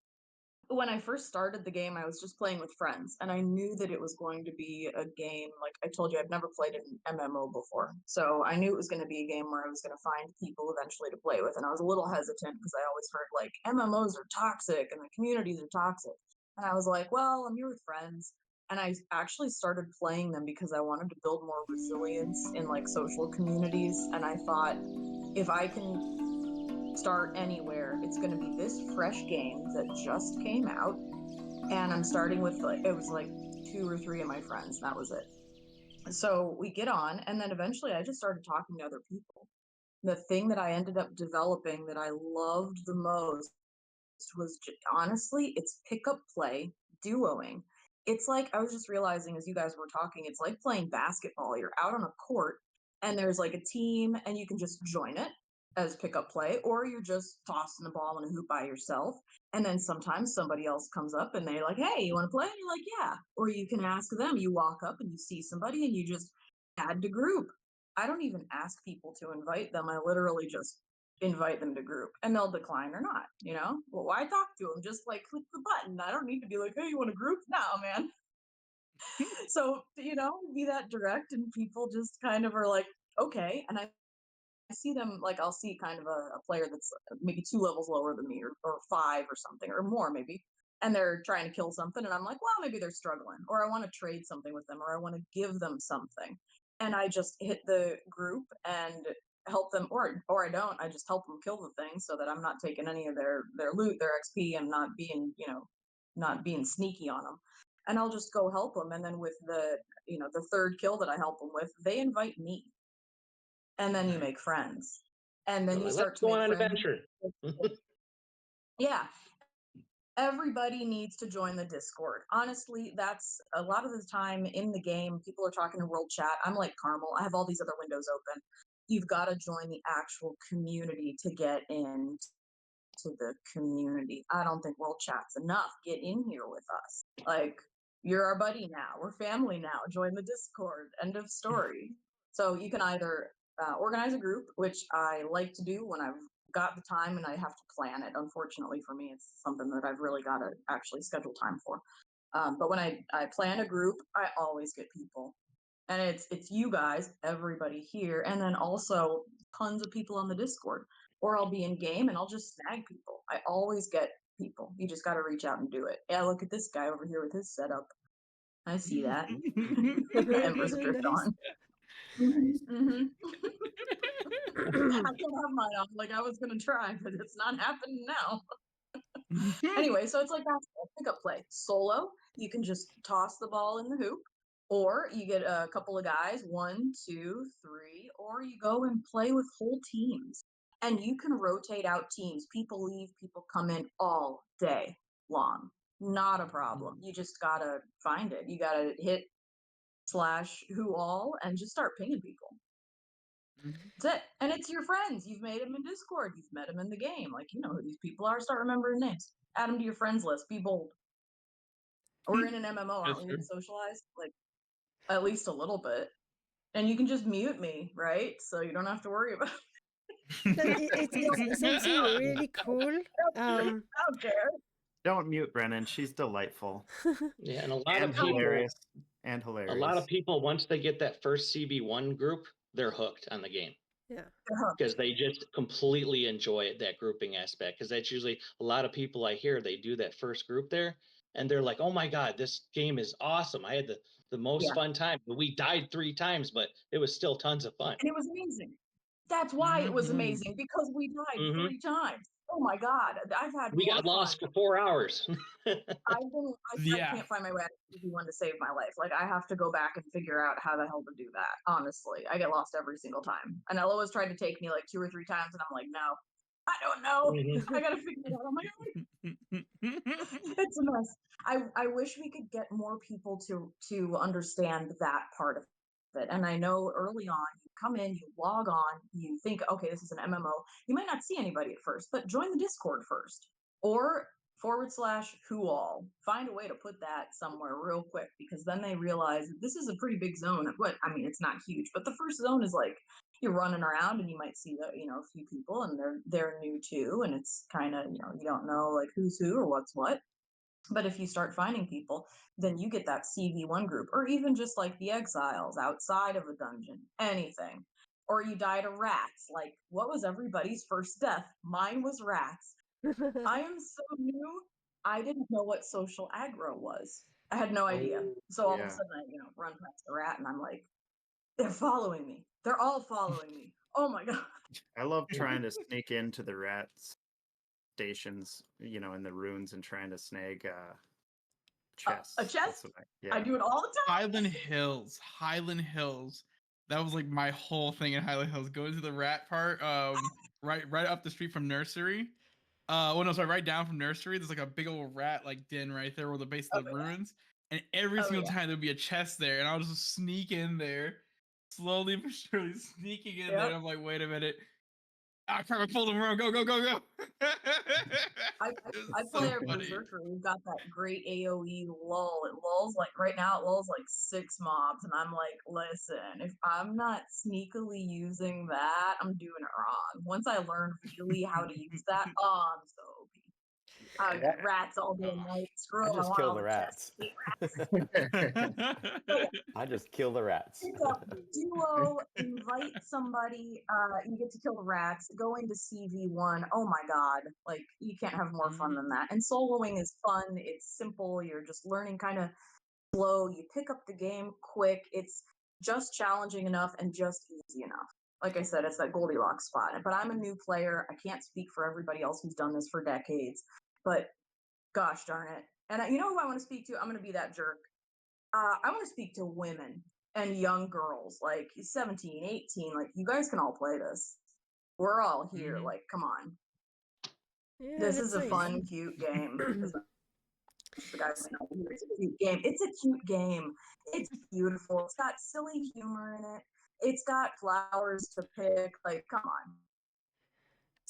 when I first started the game, I was just playing with friends, and I knew that it was going to be a game. Like I told you, I've never played an MMO before, so I knew it was going to be a game where I was going to find people eventually to play with, and I was a little hesitant because I always heard like MMOs are toxic and the communities are toxic, and I was like, well, I'm here with friends. and I actually started playing them because I wanted to build more resilience in like social communities. And I thought, if I can start anywhere, it's going to be this fresh game that just came out. And I'm starting with like, it was like 2 or 3 of my friends. That was it. So we get on, and then eventually I just started talking to other people. The thing that I ended up developing that I loved the most was honestly, it's pick up play duoing. It's like, I was just realizing as you guys were talking, it's like playing basketball. You're out on a court and there's like a team and you can just join it as pick up play, or you're just tossing the ball in a hoop by yourself. And then sometimes somebody else comes up and they're like, hey, you want to play? And you're like, yeah. Or you can ask them, you walk up and you see somebody and you just add to group. I don't even ask people to invite them. I literally just invite them to group and they'll decline or not, you know? Well, why talk to them? Just like click the button. I don't need to be like, hey, you want a group? No, man. So, you know, be that direct and people just kind of are like, okay. And I see them like, I'll see kind of a player that's maybe 2 levels lower than me or 5 or something or more maybe. And they're trying to kill something. And I'm like, well, maybe they're struggling, or I want to trade something with them, or I want to give them something. And I just hit the group and help them, or I don't. I just help them kill the thing so that I'm not taking any of their loot, their XP. I'm not being, you know, not being sneaky on them. And I'll just go help them. And then with the, you know, the 3rd kill that I help them with, they invite me. And then you make friends. And then you start Let's to go make on an friends. adventure. Yeah. Everybody needs to join the Discord. Honestly, that's a lot of the time in the game, people are talking in world chat. I'm like Carmel. I have all these other windows open. You've got to join the actual community to get in to the community. I don't think world chat's enough. Get in here with us. Like, you're our buddy now. We're family now. Join the Discord. End of story. So you can either organize a group, which I like to do when I've got the time and I have to plan it. Unfortunately for me, it's something that I've really got to actually schedule time for. But when I plan a group, I always get people. And it's you guys, everybody here, and then also tons of people on the Discord. Or I'll be in game and I'll just snag people. I always get people. You just got to reach out and do it. Yeah, look at this guy over here with his setup. I see that. Empress drift Nice. on. Mm-hmm. I can't have mine on. Like, I was gonna try, but it's not happening now. Anyway, so it's like basketball, pickup play. Solo, you can just toss the ball in the hoop, or you get a couple of guys, 1, 2, 3, or you go and play with whole teams. And you can rotate out teams. People leave, people come in all day long. Not a problem. You just gotta find it. You gotta hit /who all and just start pinging people. That's it. And it's your friends. You've made them in Discord. You've met them in the game. Like, you know who these people are. Start remembering names. Add them to your friends list. Be bold. We're in an MMO, aren't we? true. To socialize, like, at least a little bit. And you can just mute me, right? So you don't have to worry about But it's something really cool. I don't care. Don't mute Brennan. She's delightful Yeah, and a lot and of people, hilarious. And a hilarious. lot of people, once they get that first CB1 group, they're hooked on the game. Yeah. Because they just completely enjoy it, that grouping aspect. Because that's usually a lot of people I hear, they do that first group there, and they're like, oh my God, this game is awesome. I had the most fun time. We died 3 times, but it was still tons of fun. And it was amazing. That's why it was amazing, because we died 3 times. Oh my God. I've had We more got fun. lost for 4 hours. I can't find my way out of CB1 to save my life. Like, I have to go back and figure out how the hell to do that. Honestly, I get lost every single time. And Ella has tried to take me like 2 or 3 times, and I'm like, no, I don't know. I gotta figure it out on my own. It's a mess. I wish we could get more people to understand that part of it. And I know early on, you come in, you log on, you think, okay, this is an MMO. You might not see anybody at first, but join the Discord first, or /who all. Find a way to put that somewhere real quick, because then they realize this is a pretty big zone. What I mean, it's not huge, but the first zone is like you're running around and you might see a few people and they're new too, and it's kind of, you don't know like who's who or what's what. But if you start finding people, then you get that CV1 group, or even just like the exiles outside of a dungeon, anything. Or you die to rats. Like, what was everybody's first death? Mine was rats. I am so new. I didn't know what social aggro was. I had no idea. Oh, So all of a yeah. sudden, I run past the rat, and I'm like, they're following me. They're all following me. Oh my god! I love trying to sneak into the rat stations, in the ruins and trying to snag chests. A That's chest? what I do it all the time. Highland Hills. That was like my whole thing in Highland Hills. Going to the rat part, right up the street from nursery. Well, no, sorry, right down from nursery. There's like a big old rat like den right there, where the base of the ruins. And every Oh, single yeah. time there'd be a chest there, and I'll just sneak in there, slowly but surely sneaking in there. And I'm like, wait a minute. I crap! I pulled him wrong. Go, go, go, go! I It's play so a funny. berserker. We've got that great AOE lull. It lulls right now. It lulls like 6 mobs, and I'm like, listen, if I'm not sneakily using that, I'm doing it wrong. Once I learn really how to use that, I'm so OP. I Yeah. get rats all day and night. Screw I 'em, I just want kill all the the rats. chests. Hate rats. I just kill the rats. Pick up duo, invite somebody, you get to kill the rats, go into CV1. Oh my god, like you can't have more fun than that. And soloing is fun, it's simple, you're just learning kind of slow, you pick up the game quick, it's just challenging enough and just easy enough. Like I said, it's that Goldilocks spot. But I'm a new player, I can't speak for everybody else who's done this for decades, but gosh darn it. And you know who I want to speak to? I'm going to be that jerk. I want to speak to women and young girls, like 17, 18. Like, you guys can all play this. We're all here. Like, come on. Yeah, This is that's a nice. fun, cute game. The guys know it's a cute game. It's a cute game. It's beautiful. It's got silly humor in it. It's got flowers to pick. Like, come on.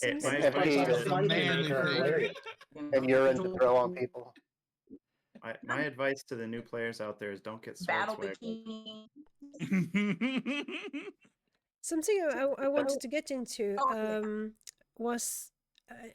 My And advice pee That's to a manly thing. and urine to throw on people. my advice to the new players out there is don't get sword Battle swag. bikini. Something I wanted to get into Oh, yeah. was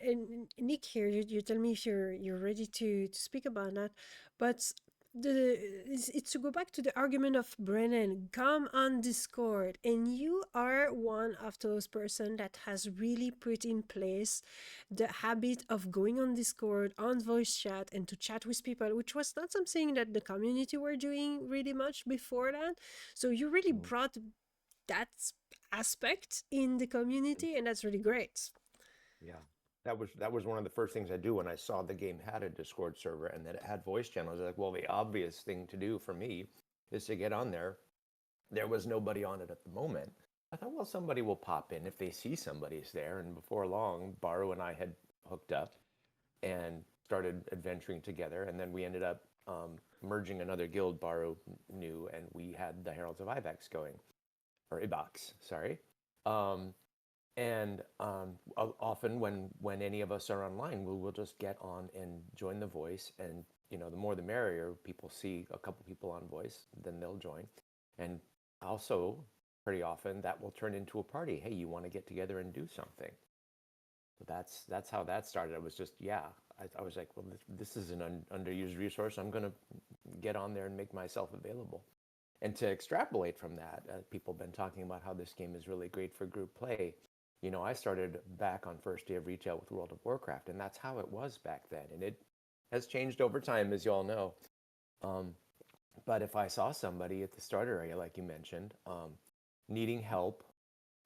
and Nick here. You tell me if you're ready to speak about that, but it's to go back to the argument of Brennan. Come on Discord, and you are one of those person that has really put in place the habit of going on Discord, on voice chat, and to chat with people, which was not something that the community were doing really much before that. So you really brought that aspect in the community, and that's really great. Yeah, that was one of the first things I do when I saw the game had a Discord server and that it had voice channels. I was like, well, the obvious thing to do for me is to get on there. There was nobody on it at the moment. I thought, well, somebody will pop in if they see somebody's there. And before long, Baru and I had hooked up and started adventuring together. And then we ended up merging another guild Baru knew, and we had the Heralds of Ibex going, or Ibox, sorry. Often when any of us are online, we'll just get on and join the voice, and the more the merrier. People see a couple people on voice, then they'll join, and also pretty often that will turn into a party. Hey, you want to get together and do something? So that's how that started. It was just I was like, well, this is an underused resource. I'm gonna get on there and make myself available. And to extrapolate from that, people have been talking about how this game is really great for group play. I started back on first day of retail with World of Warcraft, and that's how it was back then. And it has changed over time, as you all know. But if I saw somebody at the starter area, like you mentioned, needing help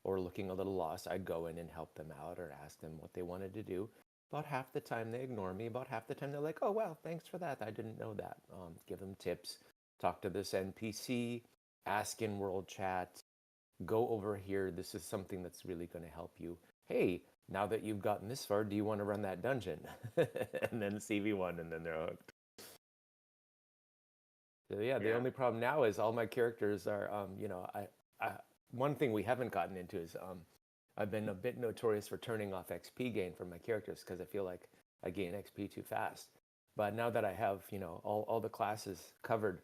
or looking a little lost, I'd go in and help them out or ask them what they wanted to do. About half the time they ignore me. About half the time they're like, oh, wow, thanks for that. I didn't know that. Give them tips. Talk to this NPC, ask in world chat, go over here. This is something that's really going to help you. Hey, now that you've gotten this far, do you want to run that dungeon? And then CV1, and then they're hooked. So yeah, the only problem now is all my characters are, one thing we haven't gotten into is I've been a bit notorious for turning off XP gain for my characters because I feel like I gain XP too fast. But now that I have, all the classes covered,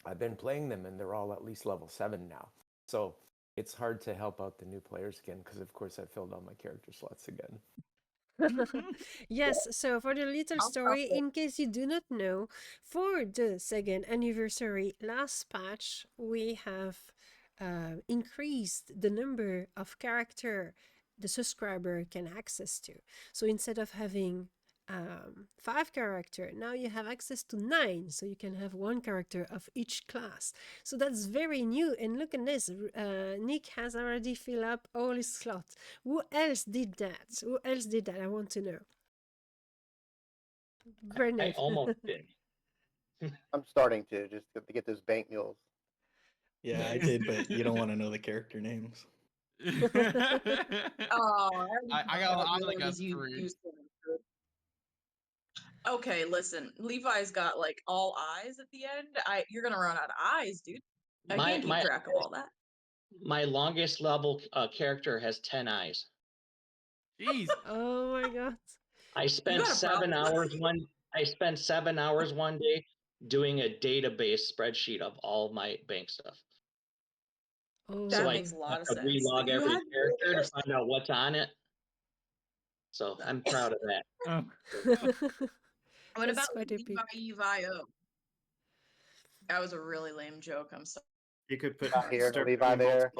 I've been playing them and they're all at least level 7 now. So it's hard to help out the new players again because, of course, I filled all my character slots again. Yes, so for the little story, in case you do not know, for the second anniversary last patch, we have increased the number of character the subscriber can access to. So instead of having 5 character. Now you have access to 9, so you can have 1 character of each class. So that's very new. And look at this, Nick has already filled up all his slots. Who else did that? Who else did that? I want to know. I Brendan. almost did. I'm starting to just to get those bank mules. Yeah, I did, but you don't want to know the character names. Oh, I only got 3. Okay, listen. Levi's got like all eyes at the end. You're gonna run out of eyes, dude. I My can't keep my track of all that. my longest level character has 10 eyes. Jeez. Oh my god. I spent got a 7 problem. hours one day doing a database spreadsheet of all my bank stuff. Oh. That So makes a lot have of to sense. relog You every have character to find out what's on it. So I'm proud of that. What That's about quite epic. Levi-O? That was a really lame joke. I'm sorry. You could put Levi here, start Levi putting there.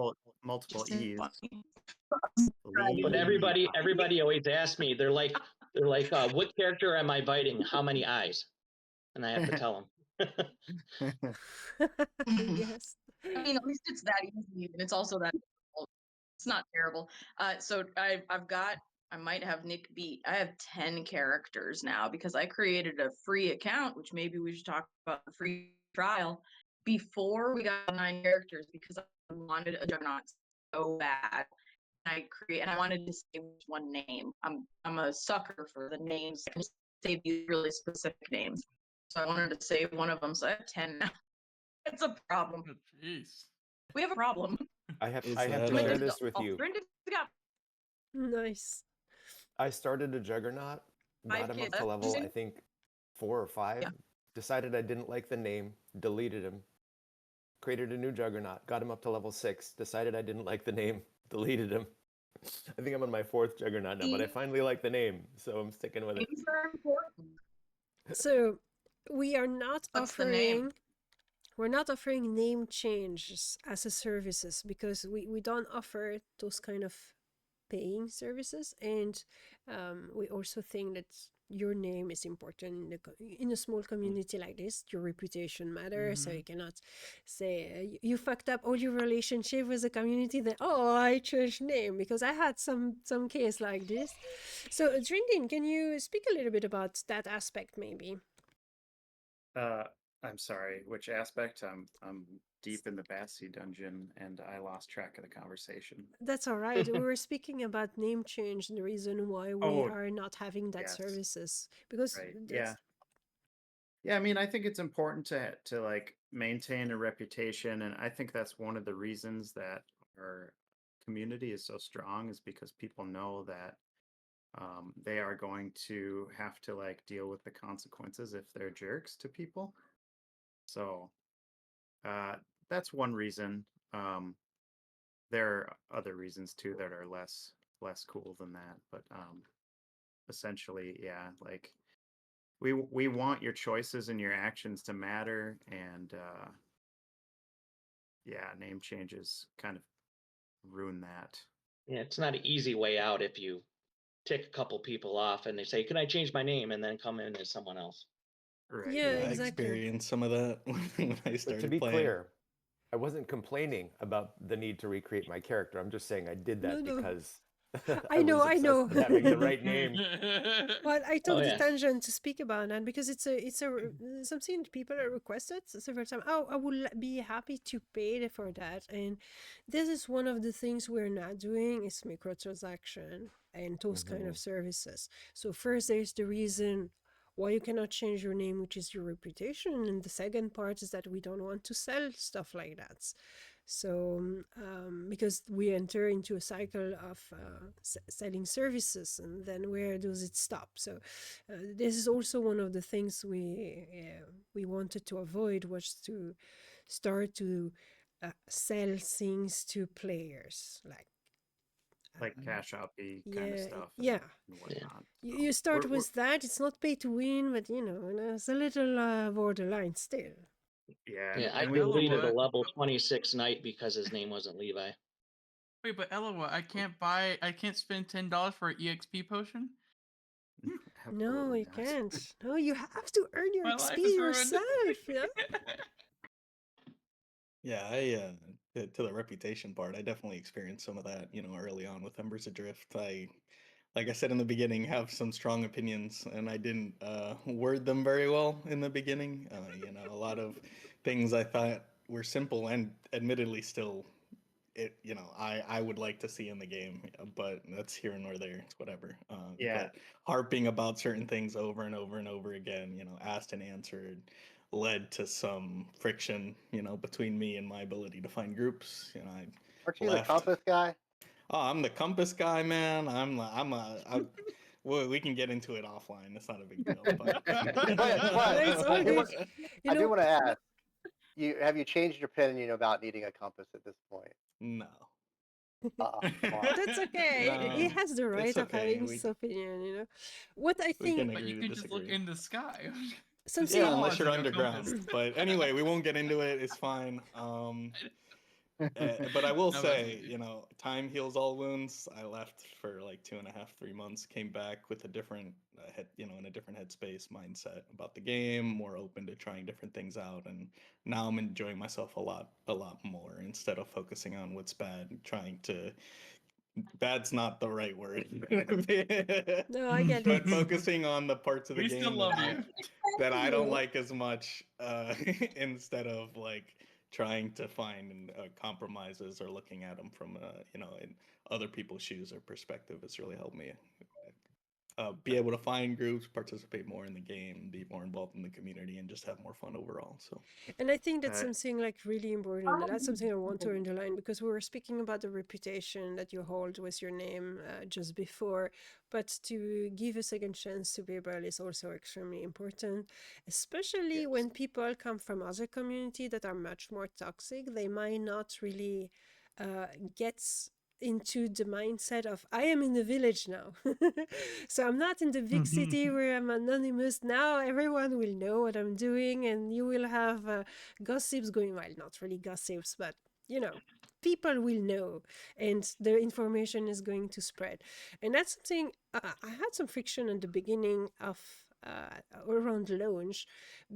multiple Just E's. funny. But everybody always asks me, they're like, what character am I biting? How many eyes? And I have to tell them. Yes. I mean, at least it's that easy, and it's also that difficult. It's not terrible. So I might have Nick beat. I have 10 characters now because I created a free account, which maybe we should talk about the free trial before we got 9 characters because I wanted a Juggernaut so bad. And I wanted to save one name. I'm a sucker for the names. I can save these really specific names. So I wanted to save one of them. So I have 10 now. It's a problem. Oh, jeez. We have a problem. I have Is to that share a- this with you. Brendan's got Nice. I started a Juggernaut, got 5 him kids. up to level, I Interesting. think 4 or 5. Yeah. Decided I didn't like the name, deleted him. Created a new Juggernaut, got him up to level 6. Decided I didn't like the name, deleted him. I think I'm on my 4th Juggernaut now, but I finally like the name, so I'm sticking with it. Names are important. So we are not What's the name? offering. We're not offering name changes as a services because we don't offer those kind of paying services, and we also think that your name is important in a small community like this. Your reputation matters, so you cannot say you fucked up all your relationship with the community. Then I changed name because I had some case like this. So Trindin, can you speak a little bit about that aspect, maybe? I'm sorry, which aspect? I'm deep in the Batsy dungeon and I lost track of the conversation. That's all right. We were speaking about name change and the reason why we Oh, are not having that yes. services because Right. that's- Yeah, I mean, I think it's important to like maintain a reputation, and I think that's one of the reasons that our community is so strong is because people know that they are going to have to like deal with the consequences if they're jerks to people. So that's one reason. There are other reasons too that are less cool than that, but essentially, yeah, like we want your choices and your actions to matter, and yeah, name changes kind of ruin that. Yeah, it's not an easy way out if you tick a couple people off and they say, "Can I change my name?" and then come in as someone else. Right. Yeah, I exactly. experienced some of that when I But started to be playing. clear, I wasn't complaining about the need to recreate my character. I'm just saying I did that No. because I know, was I obsessed know. with having the right name. Well, I took Oh, the yeah. tangent to speak about that because it's something that people are requested several times. Oh, I would be happy to pay for that, and this is one of the things we're not doing is microtransaction and those kind of services. So first, there's the reason why you cannot change your name, which is your reputation, and the second part is that we don't want to sell stuff like that. So, because we enter into a cycle of selling services, and then where does it stop? So, this is also one of the things we wanted to avoid was to start to sell things to players, Like cash outby kind of stuff. yeah. And whatnot. You start with that. It's not pay to win, but it's a little borderline still. Yeah. Yeah, I and we deleted a what? level 26 knight because his name wasn't Levi. Wait, but Ella, what? I can't spend $10 for an EXP potion? No, Absolutely you not. can't. No, you have to earn your My life XP is ruined. yourself. Yeah. Yeah, to the reputation part, I definitely experienced some of that, early on with Embers Adrift. Like I said in the beginning, have some strong opinions, and I didn't word them very well in the beginning. A lot of things I thought were simple and admittedly still, I would like to see in the game, but that's here nor there. It's whatever. Yeah. But harping about certain things over and over and over again, asked and answered, led to some friction, between me and my ability to find groups. I Aren't you the left. compass guy? Oh, I'm the compass guy, man. We can get into it offline. It's not a big deal. But It's all I do good. want, You I do know, want to ask, have you changed your opinion about needing a compass at this point? No. Come on. that's okay. He No, has the right it's of okay. having his opinion, you know. What I We can think, But you agree to could just look disagree. in the sky. something, Yeah, unless Stars you're in your compass. underground. But anyway, we won't get into it. It's fine. But I will No, say, time heals all wounds. I left for like 2.5, 3 months, came back with a different head, in a different headspace mindset about the game, more open to trying different things out, and now I'm enjoying myself a lot more instead of focusing on what's bad, and trying to. Bad's not the right word. no, I get But it. focusing on the parts of the We still game love you. that I don't like as much, instead of like trying to find compromises or looking at them from in other people's shoes or perspective has really helped me be able to find groups, participate more in the game, be more involved in the community, and just have more fun overall. So And I think that's Uh, something like really important. And that's something I want to underline because we were speaking about the reputation that you hold with your name just before. But to give a second chance to people is also extremely important, especially yes. when people come from other community that are much more toxic. They might not really get into the mindset of I am in the village now. So I'm not in the big city where I'm anonymous. Now everyone will know what I'm doing and you will have gossips going, well, not really gossips, but people will know and the information is going to spread. And that's something I had some friction at the beginning of around launch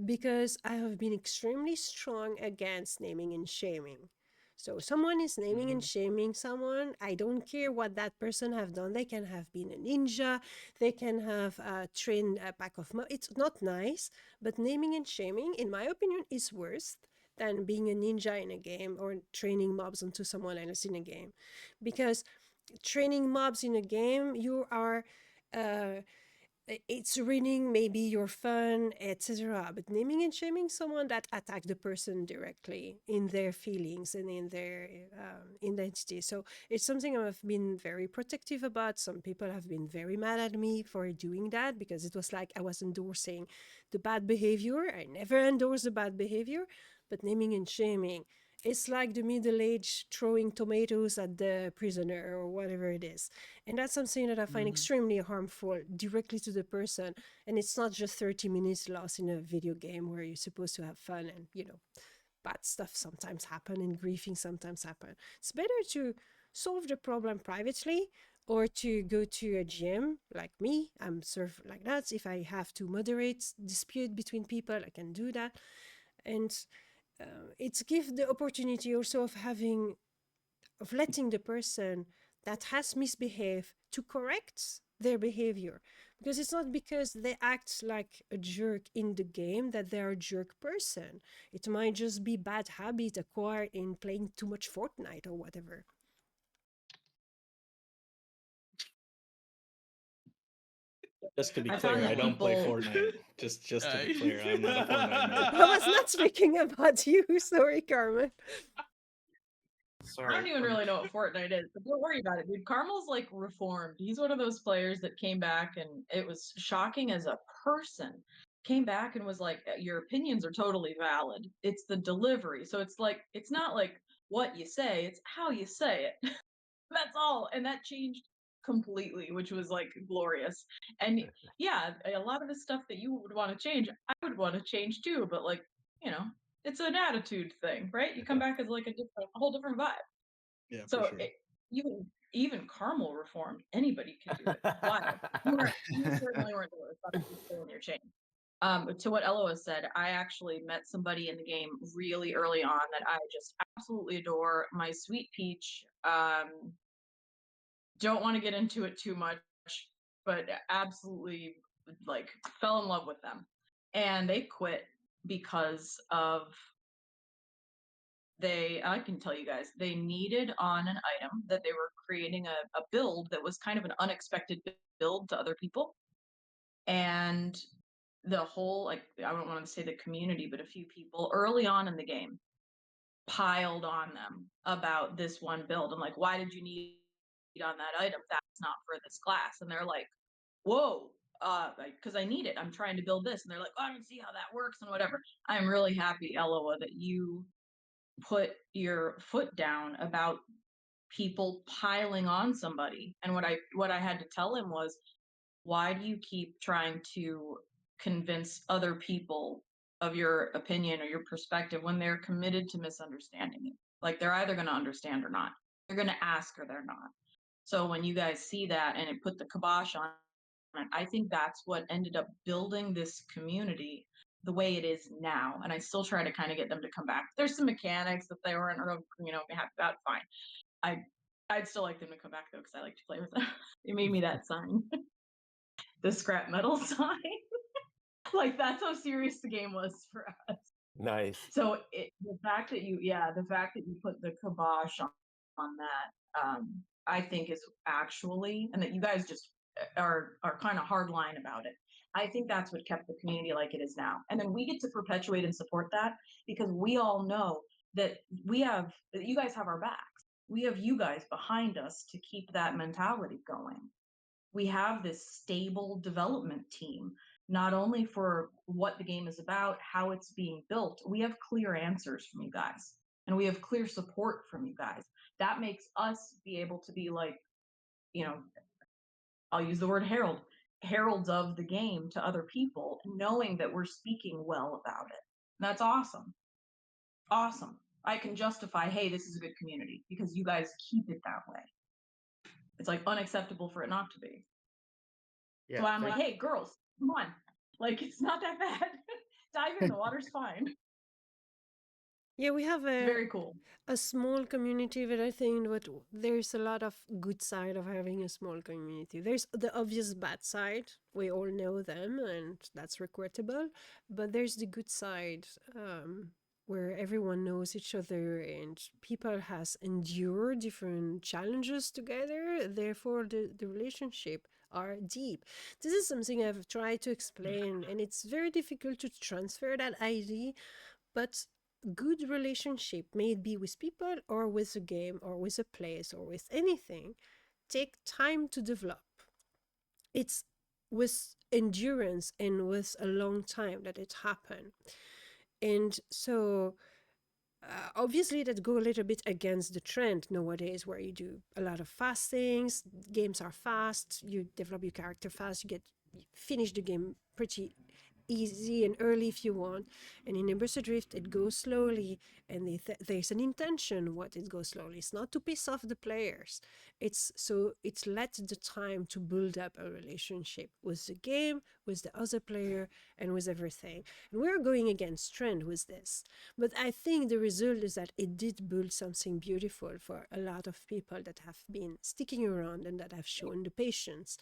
because I have been extremely strong against naming and shaming. So someone is naming and shaming someone. I don't care what that person have done. They can have been a ninja. They can have trained a pack of It's not nice, but naming and shaming, in my opinion, is worse than being a ninja in a game or training mobs onto someone else in a game. Because training mobs in a game, you are it's ruining maybe your fun, etc. But naming and shaming someone that attack the person directly in their feelings and in their identity. So it's something I've been very protective about. Some people have been very mad at me for doing that because it was like I was endorsing the bad behavior. I never endorse the bad behavior, but naming and shaming. It's like the Middle Age throwing tomatoes at the prisoner or whatever it is. And that's something that I find extremely harmful directly to the person. And it's not just 30 minutes lost in a video game where you're supposed to have fun and, bad stuff sometimes happen and grieving sometimes happen. It's better to solve the problem privately or to go to a GM like me. I'm sort of like that. If I have to moderate dispute between people, I can do that. And it's give the opportunity also of letting the person that has misbehaved to correct their behavior, because it's not because they act like a jerk in the game that they're a jerk person. It might just be bad habit acquired in playing too much Fortnite or whatever. just to be I clear, found I that don't play people- Fortnite. Just to be Aye. clear, I'm not a Fortnite nerd. I was not speaking about you. Sorry, Carmen. Sorry. I don't even really know what Fortnite is, but don't worry about it, dude. Carmel's like reformed. He's one of those players that came back and it was shocking as a person. Came back and was like, your opinions are totally valid. It's the delivery. So it's like, it's not like what you say, it's how you say it. That's all. And that changed completely, which was like glorious. And yeah, a lot of the stuff that you would want to change, I would want to change too, but like, it's an attitude thing, right? You come back as like a whole different vibe. Yeah, So for sure. even Carmel reformed. Anybody could do it. Why? You certainly weren't the worst. You're still in your chain. To what Eloa said, I actually met somebody in the game really early on that I just absolutely adore. My sweet peach. Don't want to get into it too much, but absolutely like fell in love with them. And they quit because of I can tell you guys, they needed on an item that they were creating a build that was kind of an unexpected build to other people. And the whole, like, I don't want to say the community, but a few people early on in the game piled on them about this one build. I'm like, why did you need on that item? That's not for this class. And they're like, whoa, because I need it. I'm trying to build this. And they're like, oh, I don't see how that works and whatever. I'm really happy, Eloa, that you put your foot down about people piling on somebody. And what I had to tell him was, why do you keep trying to convince other people of your opinion or your perspective when they're committed to misunderstanding you? Like, they're either going to understand or not. They're going to ask or they're not. So when you guys see that and it put the kibosh on it, I think that's what ended up building this community the way it is now. And I still try to kind of get them to come back. There's some mechanics that they weren't, happy about. Fine. I'd still like them to come back though, because I like to play with them. They made me that sign. The scrap metal sign. Like, that's how serious the game was for us. Nice. So the fact that you put the kibosh on that, I think is actually, and that you guys just are kind of hardline about it. I think that's what kept the community like it is now. And then we get to perpetuate and support that because we all know that you guys have our backs. We have you guys behind us to keep that mentality going. We have this stable development team, not only for what the game is about, how it's being built. We have clear answers from you guys, and we have clear support from you guys. That makes us be able to be like, I'll use the word heralds of the game to other people, knowing that we're speaking well about it. And that's awesome. Awesome. I can justify, hey, this is a good community because you guys keep it that way. It's like unacceptable for it not to be. Yeah, So I'm like, hey, girls, come on. Like, it's not that bad. Dive in, the water's fine. Yeah, we have Very cool. a small community, but I think there's a lot of good side of having a small community. There's the obvious bad side. We all know them, and that's regrettable. But there's the good side, where everyone knows each other and people has endured different challenges together. Therefore, the relationship are deep. This is something I've tried to explain, and it's very difficult to transfer that idea, but good relationship, may it be with people or with a game or with a place or with anything, take time to develop. It's with endurance and with a long time that it happened. And so obviously that go a little bit against the trend nowadays, where you do a lot of fast things. Games are fast, you develop your character fast, you finish the game pretty easy and early if you want. And in Embracer Drift it goes slowly, and there's an intention what it goes slowly. It's not to piss off the players, it's let the time to build up a relationship with the game, with the other player, and with everything. And we're going against trend with this, but I think the result is that it did build something beautiful for a lot of people that have been sticking around and that have shown the patience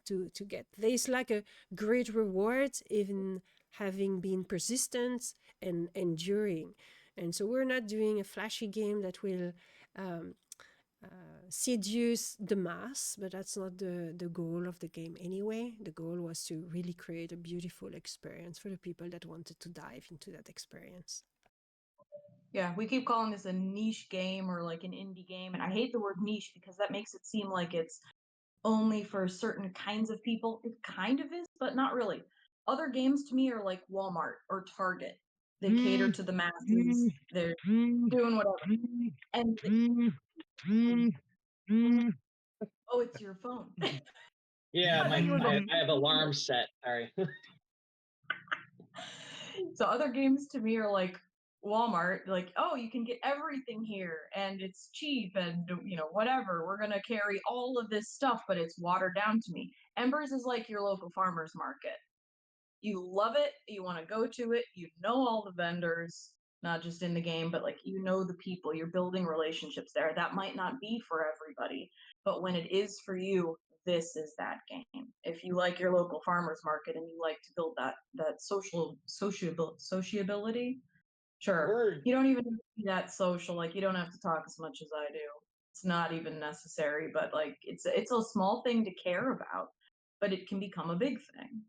to get. There's like a great reward in having been persistent and enduring. And so we're not doing a flashy game that will seduce the mass, but that's not the goal of the game anyway. The goal was to really create a beautiful experience for the people that wanted to dive into that experience. Yeah, we keep calling this a niche game or like an indie game, and I hate the word niche because that makes it seem like it's only for certain kinds of people. It kind of is, but not really. Other games to me are like Walmart or Target. They cater to the masses. They're doing whatever. And oh, it's your phone. Yeah, I thought you were I going- have alarms set. Sorry. So other games to me are like Walmart, like, oh, you can get everything here and it's cheap and whatever. We're gonna carry all of this stuff, but it's watered down to me. Embers is like your local farmers market. You love it, you want to go to it, you know all the vendors, not just in the game, but like the people, you're building relationships there. That might not be for everybody, but when it is for you, this is that game. If you like your local farmers market and you like to build that sociability, sure. Word. You don't even have to be that social, like you don't have to talk as much as I do. It's not even necessary, but like it's a small thing to care about, but it can become a big thing.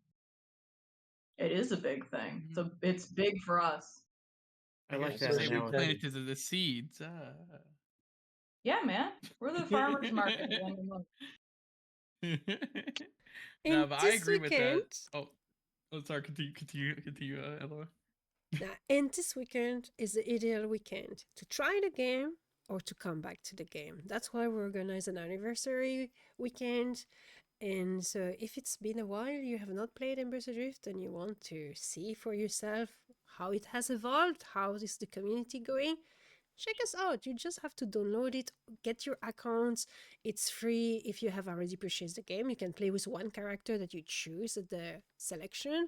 It is a big thing. Mhm. So it's big for us. I I like guess that you say we analogy. planted the seeds. Yeah, man. We're the farmers market at the end of the month. No, And but I this agree with weekend, that. Oh, sorry. Continue, Ella. and this weekend is the ideal weekend to try the game or to come back to the game. That's why we organize an anniversary weekend. And so, if it's been a while you have not played Embers Adrift and you want to see for yourself how it has evolved, how is the community going, check us out. You just have to download it, get your accounts. It's free. If you have already purchased the game, you can play with one character that you choose at the selection.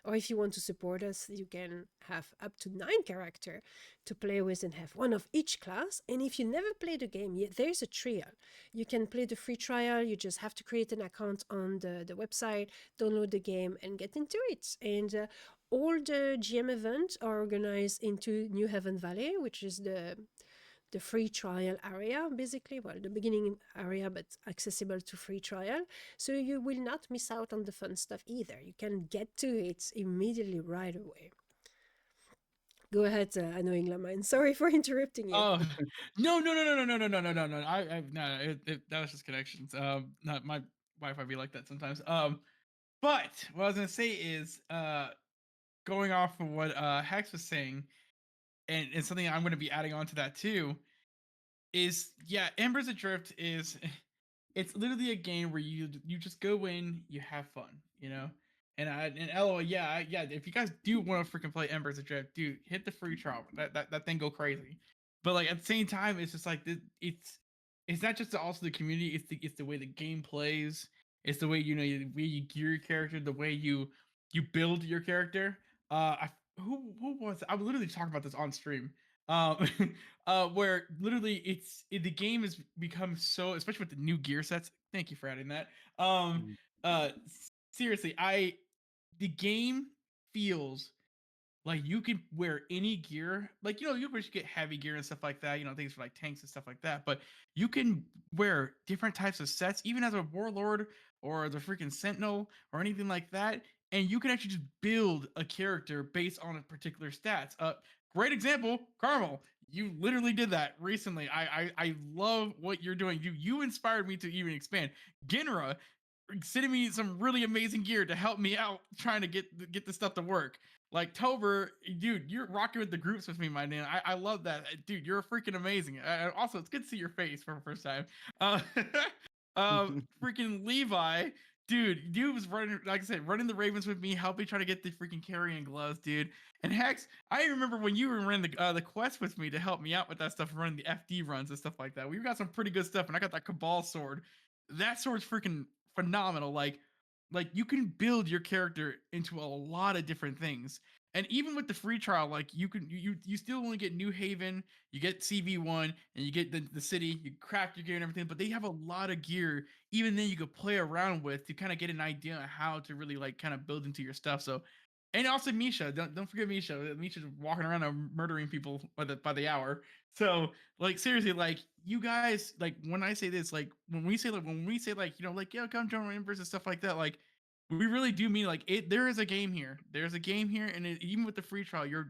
Or if you want to support us, you can have up to 9 characters to play with and have one of each class. And if you never played the game yet, there's a trial. You can play the free trial. You just have to create an account on the website, download the game, and get into it. And all the GM events are organized into New Haven Valley, which is the free trial area, basically. Well, the beginning area, but accessible to free trial. So you will not miss out on the fun stuff either. You can get to it immediately right away. Go ahead, Annoying Lamine. Sorry for interrupting you. Oh no! That was just connections. Not my Wi-Fi be like that sometimes. But what I was gonna say is, going off of what Hex was saying, and something I'm gonna be adding on to that too, is Embers Adrift is it's literally a game where you just go in, you have fun, And LOL, if you guys do want to freaking play Embers Adrift, dude, hit the free trial. That thing go crazy. But like at the same time, it's just like it's not just also the community. It's the way the game plays. It's the way the way you gear your character, the way you build your character. Who was I was literally talking about this on stream. Um, where literally the game has become so, especially with the new gear sets. Thank you for adding that. Seriously, the game feels like you can wear any gear. Like, you get heavy gear and stuff like that, things for like tanks and stuff like that. But you can wear different types of sets, even as a warlord or the freaking sentinel or anything like that. And you can actually just build a character based on a particular stats. Great example, Carmel. You literally did that recently. I love what you're doing. You inspired me to even expand. Ginra sending me some really amazing gear to help me out trying to get the stuff to work. Like Tober, dude, you're rocking with the groups with me, my man. I love that, dude. You're freaking amazing. Also, it's good to see your face for the first time. Freaking Levi, dude was running, like I said, running the Ravens with me, helping try to get the freaking carrying gloves, dude. And Hex, I remember when you were running the quest with me to help me out with that stuff, running the FD runs and stuff like that. We got some pretty good stuff, and I got that Cabal sword. That sword's freaking phenomenal. Like you can build your character into a lot of different things. And even with the free trial, like you still only get New Haven, you get CV1, and you get the city, you craft your gear and everything, but they have a lot of gear even then you could play around with to kind of get an idea of how to really like kind of build into your stuff. So, and also Misha, don't forget Misha. Misha's walking around and murdering people by the hour. So like seriously, like you guys, like when I say this, like when we say like come join my members and stuff like that, like we really do mean like it. There is a game here. There's a game here, and even with the free trial, you're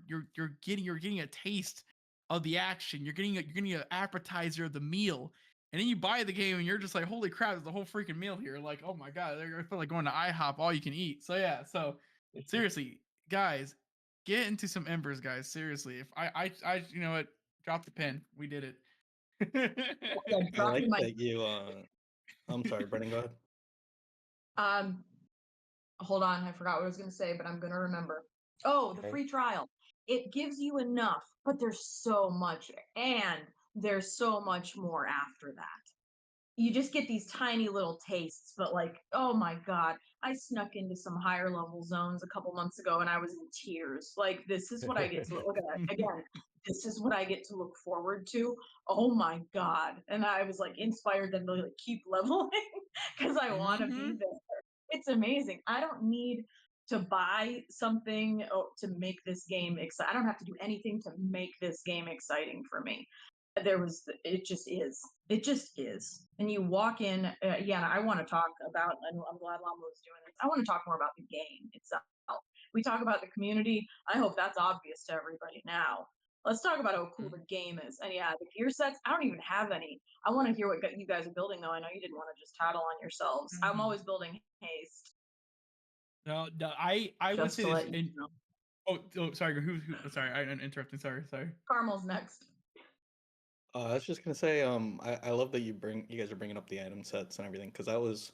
getting a taste of the action. You're getting an appetizer of the meal, and then you buy the game, and you're just like, holy crap! There's a whole freaking meal here. Like, oh my god, I feel like going to IHOP, all you can eat. So yeah, seriously, guys, get into some Embers, guys. Seriously, if I you know what, drop the pen. We did it. I like that you. I'm sorry, Brennan. Go ahead. Hold on, I forgot what I was gonna say, but I'm gonna remember. Oh, the Okay. free trial. It gives you enough, but there's so much, and there's so much more after that. You just get these tiny little tastes, but like, oh my god, I snuck into some higher level zones a couple months ago and I was in tears. Like, this is what I get to look at. Again, this is what I get to look forward to. Oh my god. And I was like inspired then to like keep leveling because I want to be Mhm. there. It's amazing. I don't need to buy something to make this game exciting. I don't have to do anything to make this game exciting for me. It just is. It just is. And you walk in, yeah, and I want to talk about, and I'm glad Llama was doing this. I want to talk more about the game itself. We talk about the community. I hope that's obvious to everybody now. Let's talk about how cool the game is. And yeah, the gear sets, I don't even have any. I want to hear what you guys are building, though. I know you didn't want to just tattle on yourselves. I'm Mhm. always building haste, No, I would just say to this. let you And know. sorry. Who? Sorry, I interrupted. Sorry. Carmel's next. I was just gonna say, I love that you guys are bringing up the item sets and everything, because that was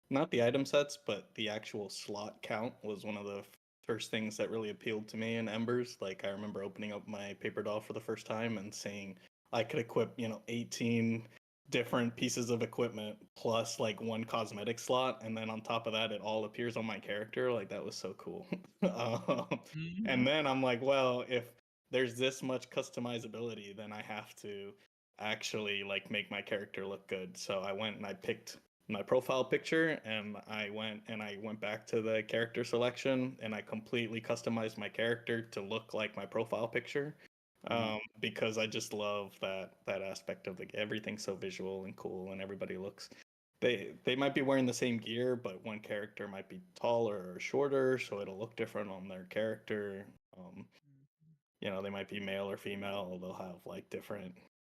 not the item sets, but the actual slot count was one of the first things that really appealed to me in Embers. Like, I remember opening up my paper doll for the first time and seeing I could equip 18 different pieces of equipment plus like one cosmetic slot, and then on top of that it all appears on my character. Like, that was so cool. Mhm. And then I'm like, well, if there's this much customizability, then I have to actually like make my character look good. So I went and I picked my profile picture, and I went back to the character selection, and I completely customized my character to look like my profile picture. Because I just love that aspect of everything's so visual and cool, and everybody looks, they might be wearing the same gear, but one character might be taller or shorter, so it'll look different on their character. They might be male or female. They'll have like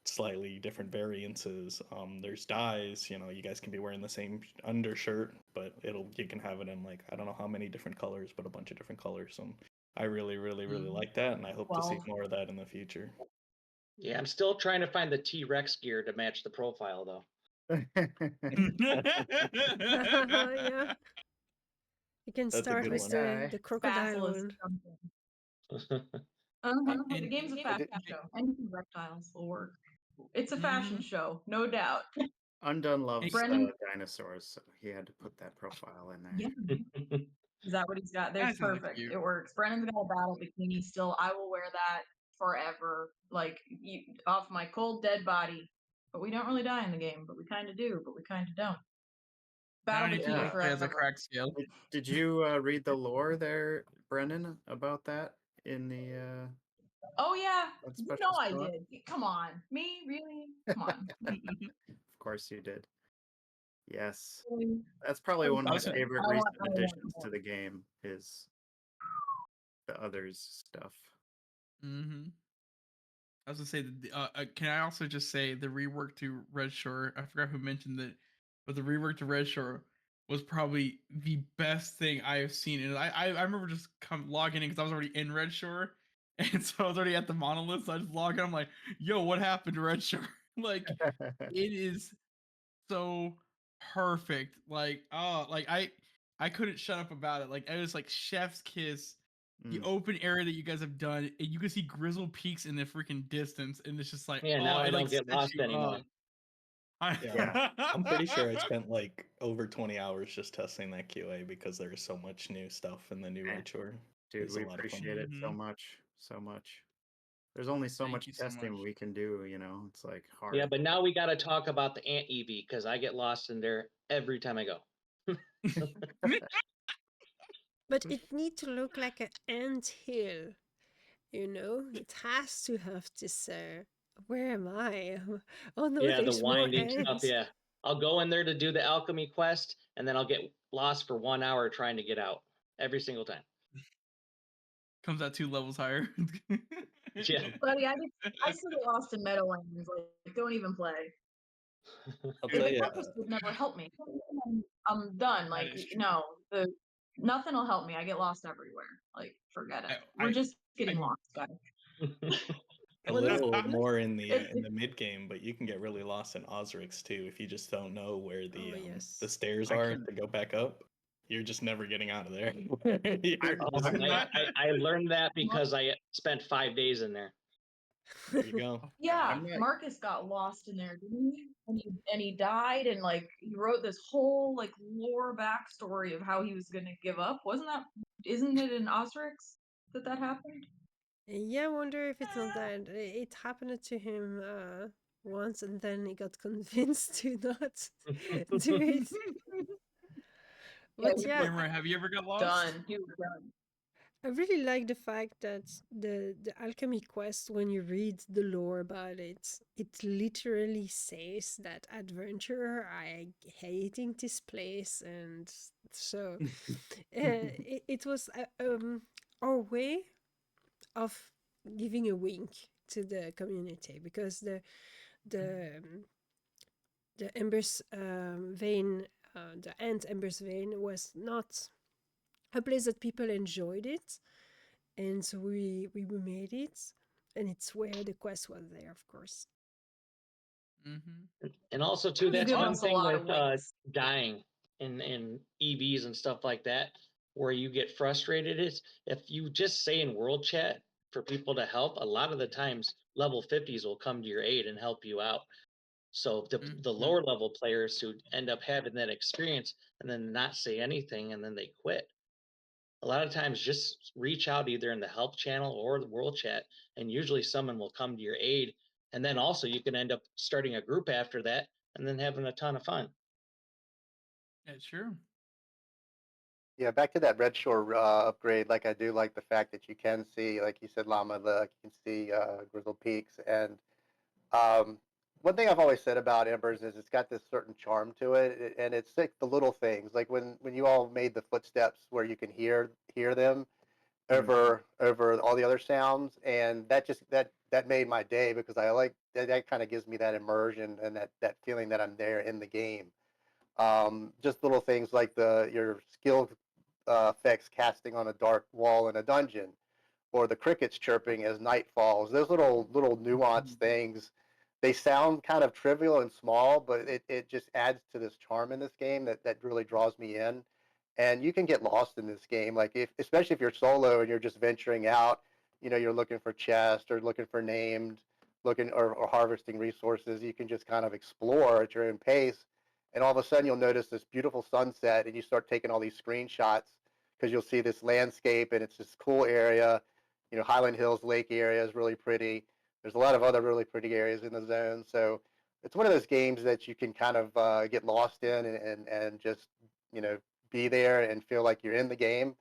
slightly different variances. There's dyes. You guys can be wearing the same undershirt, but you can have it in like, I don't know how many different colors, but a bunch of different colors. And I really, really, really like that, and I hope to see 12. more of that in the future. Yeah, I'm still trying to find the T-Rex gear to match the profile, though. Yeah. You can That's a start good with one. the crocodile Basilisk one. something. The And game's a fashion show. Anything reptiles will work. It's a fashion Mhm. show, no doubt. Undone loves Brendan? dinosaurs, so he had to put that profile in there. Yeah. Is that what he's got? There's That's really perfect. cute. It works. Brennan's got a battle bikini still. I will wear that forever. Like, off my cold dead body. But we don't really die in the game. But we kind of do. But we kind of don't. Battle Now you bikini play as a forever. crack scale. Did you read the lore there, Brendan, about that in the Oh yeah, that you special know I spot? did. Come on, me really? Come on. Of course you did. Yes. Really? That's probably one of my Also- favorite I want recent additions more. to the game is the others stuff. Mm-hmm. I was gonna say, can I also just say the rework to Red Shore? I forgot who mentioned it, but the rework to Red Shore was probably the best thing I have seen. And I remember just logging in because I was already in Red Shore, and so I was already at the monolith. So I just log in. I'm like, yo, what happened to Red Shore? Like, it is so perfect. Like, oh, like I couldn't shut up about it. Like, it was like chef's kiss. The Mm. open area that you guys have done, and you can see Grizzle Peaks in the freaking distance, and it's just like, Yeah, now oh, I it don't like get sets lost you anymore. up. Yeah, I'm pretty sure I spent like over 20 hours just testing that QA because there's so much new stuff in the new Yeah. Red Shore. Dude, It's we a lot of fun. appreciate it so Mhm. much. So much. There's only so Thank much you so testing much. we can do, It's like hard. Yeah, but now we got to talk about the Ant EV because I get lost in there every time I go. But it need to look like an ant hill. It has to have this. Where am I? Oh no, Yeah, the there's more winding stuff. ants. Yeah, I'll go in there to do the alchemy quest, and then I'll get lost for 1 hour trying to get out every single time. Comes out 2 levels higher. Yeah. Buddy, I still get lost in Meadowlands. Like, don't even play. I'll The tell you, Tempest would never help me. I'm done. Like, is true. no, nothing will help me. I get lost everywhere. Like, forget it. We're I- just getting I- lost, guys. a Well, it's- little more in the It- in the mid game, but you can get really lost in Osrix too if you just don't know where the yes. the stairs I are can- to go back up. you're just never getting out of there. I learned that because I spent 5 days in there. There you go. Yeah, Marcus got lost in there, didn't he? And he died, and like he wrote this whole like lore backstory of how he was gonna give up. Isn't it in Osrix that happened? Yeah, I wonder if it's not that. It happened to him once, and then he got convinced to not do it. But yeah, Camera, have you ever got lost? Done. He was done. I really like the fact that the alchemy quest, when you read the lore about it, it literally says that adventurer are hating this place, and so it was our way of giving a wink to the community, because the Embers Vein, the Ant Embers Vein was not a place that people enjoyed it, and so we made it, and it's where the quest was there, of course. And also too, You that's give one us a thing lot of with winks. dying in EVs and stuff like that, where you get frustrated is if you just say in world chat for people to help, a lot of the times level 50s will come to your aid and help you out. So the lower level players who end up having that experience and then not say anything and then they quit. A lot of times just reach out either in the help channel or the world chat, and usually someone will come to your aid. And then also you can end up starting a group after that and then having a ton of fun. Yeah, sure. Yeah, back to that Red Shore upgrade. Like, I do like the fact that you can see, like you said, Llama, you can see Grizzle Peaks. And one thing I've always said about Embers is it's got this certain charm to it, and it's like the little things. Like when you all made the footsteps where you can hear them over all the other sounds, and that made my day, because I like that kind of gives me that immersion and that feeling that I'm there in the game. Just little things like your skill effects casting on a dark wall in a dungeon, or the crickets chirping as night falls. Those little nuanced things, they sound kind of trivial and small, but it just adds to this charm in this game that really draws me in. And you can get lost in this game, like especially if you're solo and you're just venturing out. You're looking for chests or looking for named, looking or harvesting resources. You can just kind of explore at your own pace, and all of a sudden you'll notice this beautiful sunset, and you start taking all these screenshots because you'll see this landscape, and it's this cool area. Highland Hills Lake area is really pretty. There's a lot of other really pretty areas in the zone. So it's one of those games that you can kind of get lost in and just, be there and feel like you're in the game.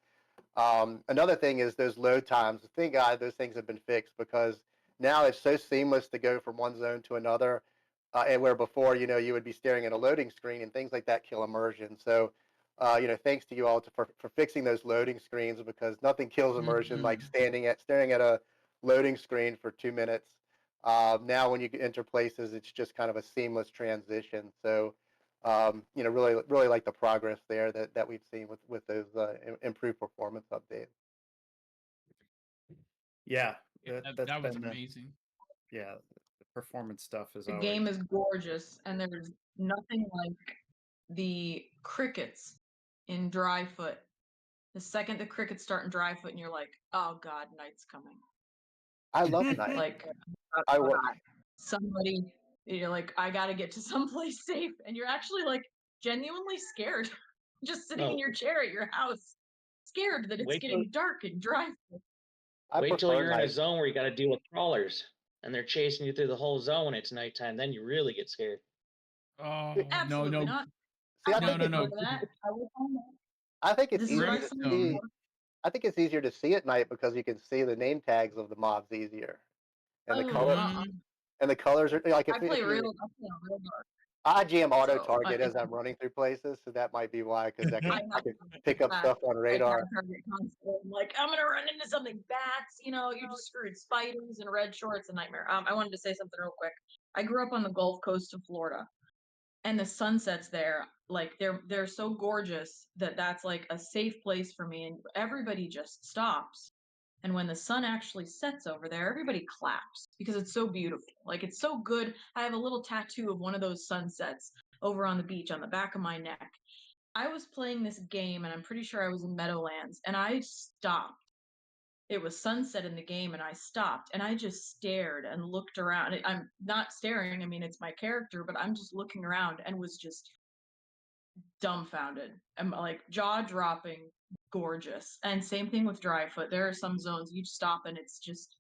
Another thing is those load times. Thank God those things have been fixed, because now it's so seamless to go from one zone to another. And where before, you would be staring at a loading screen, and things like that kill immersion. So, thanks to you all for fixing those loading screens, because nothing kills immersion like staring at a loading screen for 2 minutes. Now, when you enter places, it's just kind of a seamless transition. So, really like the progress there that we've seen with those improved performance updates. Yeah, That was been amazing. yeah, the performance stuff is The always game is gorgeous, and there's nothing like the crickets in Dryfoot. The second the crickets start in Dryfoot, and you're like, oh God, night's coming. I love night. Like, I work. somebody, you're like, I gotta get to someplace safe, and you're actually like genuinely scared, just sitting in your chair at your house, scared that it's Wait getting dark and Dryfoot. Wait till prefer you're in a night. zone where you got to deal with crawlers and they're chasing you through the whole zone. It's nighttime. Then you really get scared. Oh Absolutely no. not. See, I I think don't No. prefer that. I will find that. I think it's This is what easier I to signed see. for. I think it's easier to see at night because you can see the name tags of the mobs easier, and the colors are like I play real dark. I jam auto So, target as I'm running through places, so that might be why, because I can pick up that. stuff on I radar. can't target constantly. I'm like, I'm gonna run into something. Bats, you're just screwed. Spiders and red shorts, a nightmare. I wanted to say something real quick. I grew up on the Gulf Coast of Florida, and the sunsets there, like they're so gorgeous that's like a safe place for me, and everybody just stops. And when the sun actually sets over there, everybody claps because it's so beautiful. Like, it's so good. I have a little tattoo of one of those sunsets over on the beach on the back of my neck. I was playing this game, and I'm pretty sure I was in Meadowlands, and I stopped. It was sunset in the game, and I stopped, and I just stared and looked around. I'm not staring. I mean, it's my character, but I'm just looking around and was just dumbfounded. I'm like jaw dropping, gorgeous. And same thing with Dryfoot. There are some zones you stop, and it's just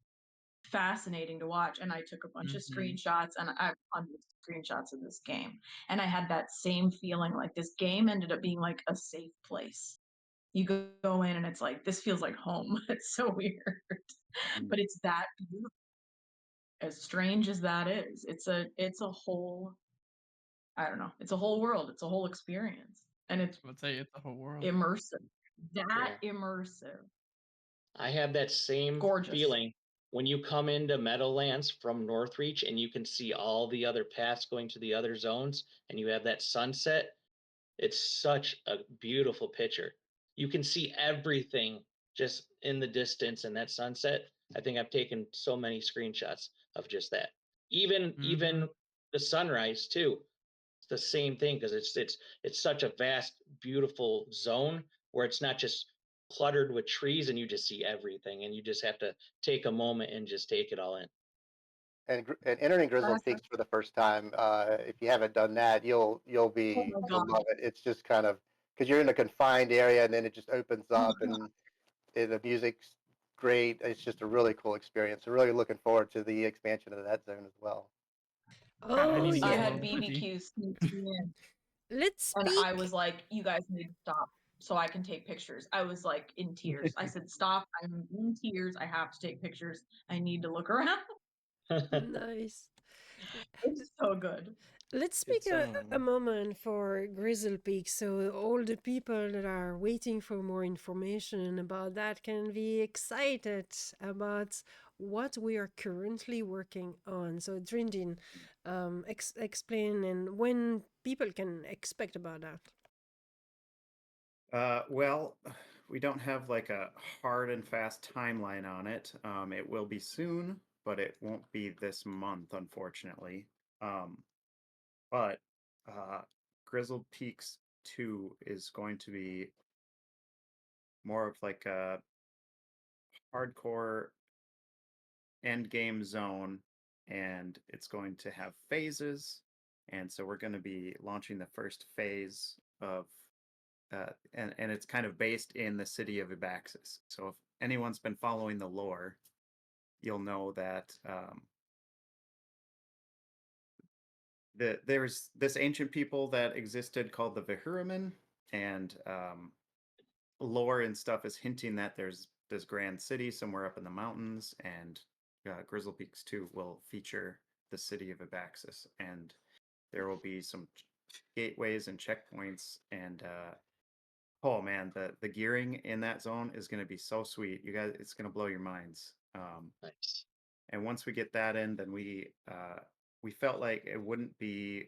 fascinating to watch. And I took a bunch of screenshots, and I have hundreds of screenshots of this game, and I had that same feeling. Like, this game ended up being like a safe place. You go in and it's like, this feels like home. It's so weird, but it's that beautiful. As strange as that is, it's a whole, I don't know, it's a whole world, it's a whole experience, and it's I would say it's a whole world. immersive. That immersive. I have that same Gorgeous. feeling when you come into Meadowlands from Northreach and you can see all the other paths going to the other zones, and you have that sunset. It's such a beautiful picture. You can see everything just in the distance, and that sunset. I think I've taken so many screenshots of just that. Even the sunrise too. It's the same thing, because it's such a vast, beautiful zone where it's not just cluttered with trees and you just see everything, and you just have to take a moment and just take it all in. And entering Grizzled Peaks for the first time, if you haven't done that, you'll Oh love it. It's just kind of, because you're in a confined area, and then it just opens up, and the music's great. It's just a really cool experience. So really looking forward to the expansion of that zone as well. Oh, I yeah. had BBQ sneak me in, Let's and speak. I was like, you guys need to stop so I can take pictures. I was like in tears. I said, stop, I'm in tears. I have to take pictures. I need to look around. Nice. It's so good. Let's speak a moment for Grizzle Peak, so all the people that are waiting for more information about that can be excited about what we are currently working on. So Drindin, explain and when people can expect about that. Well, we don't have like a hard and fast timeline on it. It will be soon, but it won't be this month, unfortunately. But Grizzled Peaks 2 is going to be more of like a hardcore end game zone, and it's going to have phases. And so we're going to be launching the first phase of and it's kind of based in the city of Abaxis. So if anyone's been following the lore, you'll know that there's this ancient people that existed called the Vahuraman, and lore and stuff is hinting that there's this grand city somewhere up in the mountains, and Grizzle Peaks 2 will feature the city of Abaxis, and there will be some gateways and checkpoints, and oh man, the gearing in that zone is going to be so sweet. You guys, it's going to blow your minds. Nice. And once we get that in, then we felt like it wouldn't be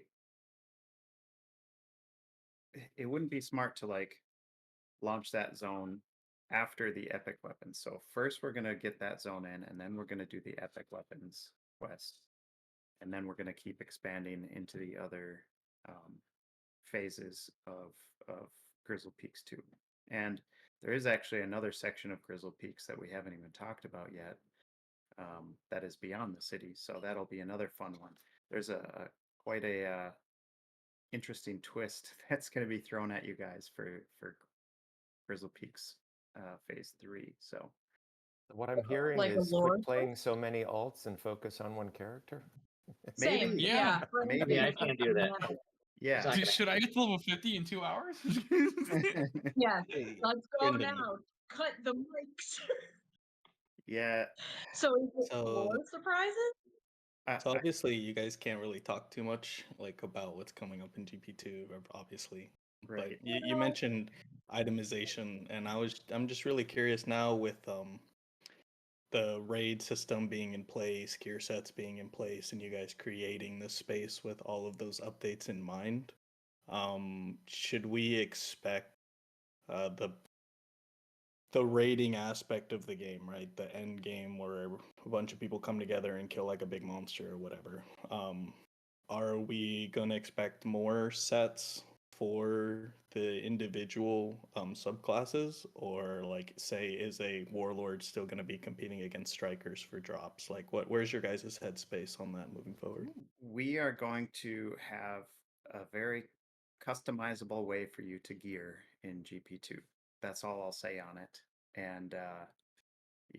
smart to like launch that zone after the epic weapons. So first we're going to get that zone in, and then we're going to do the epic weapons quest, and then we're going to keep expanding into the other phases of Grizzle Peaks 2. And there is actually another section of Grizzle Peaks that we haven't even talked about yet, that is beyond the city. So that'll be another fun one. There's quite a interesting twist that's going to be thrown at you guys for Grizzle Peaks Phase 3. So what I'm hearing Like a is lore quit playing so many alts and focus on one character. Same. maybe, Yeah. maybe. Yeah, I can't do that. Yeah. It's not gonna Should I get to level 50 in 2 hours? Yeah, Hey, let's go Brendan. now. Cut the mics. Yeah. So is it So- lore surprises? So obviously, you guys can't really talk too much like about what's coming up in GP2, obviously. Right. But you mentioned itemization, and I'm just really curious now with the raid system being in place, gear sets being in place, and you guys creating this space with all of those updates in mind. Should we expect the raiding aspect of the game, right? The end game where a bunch of people come together and kill like a big monster or whatever. Are we gonna expect more sets for the individual subclasses, or like say is a warlord still going to be competing against strikers for drops? Like where's your guys' headspace on that moving forward? We are going to have a very customizable way for you to gear in GP2. That's all I'll say on it. And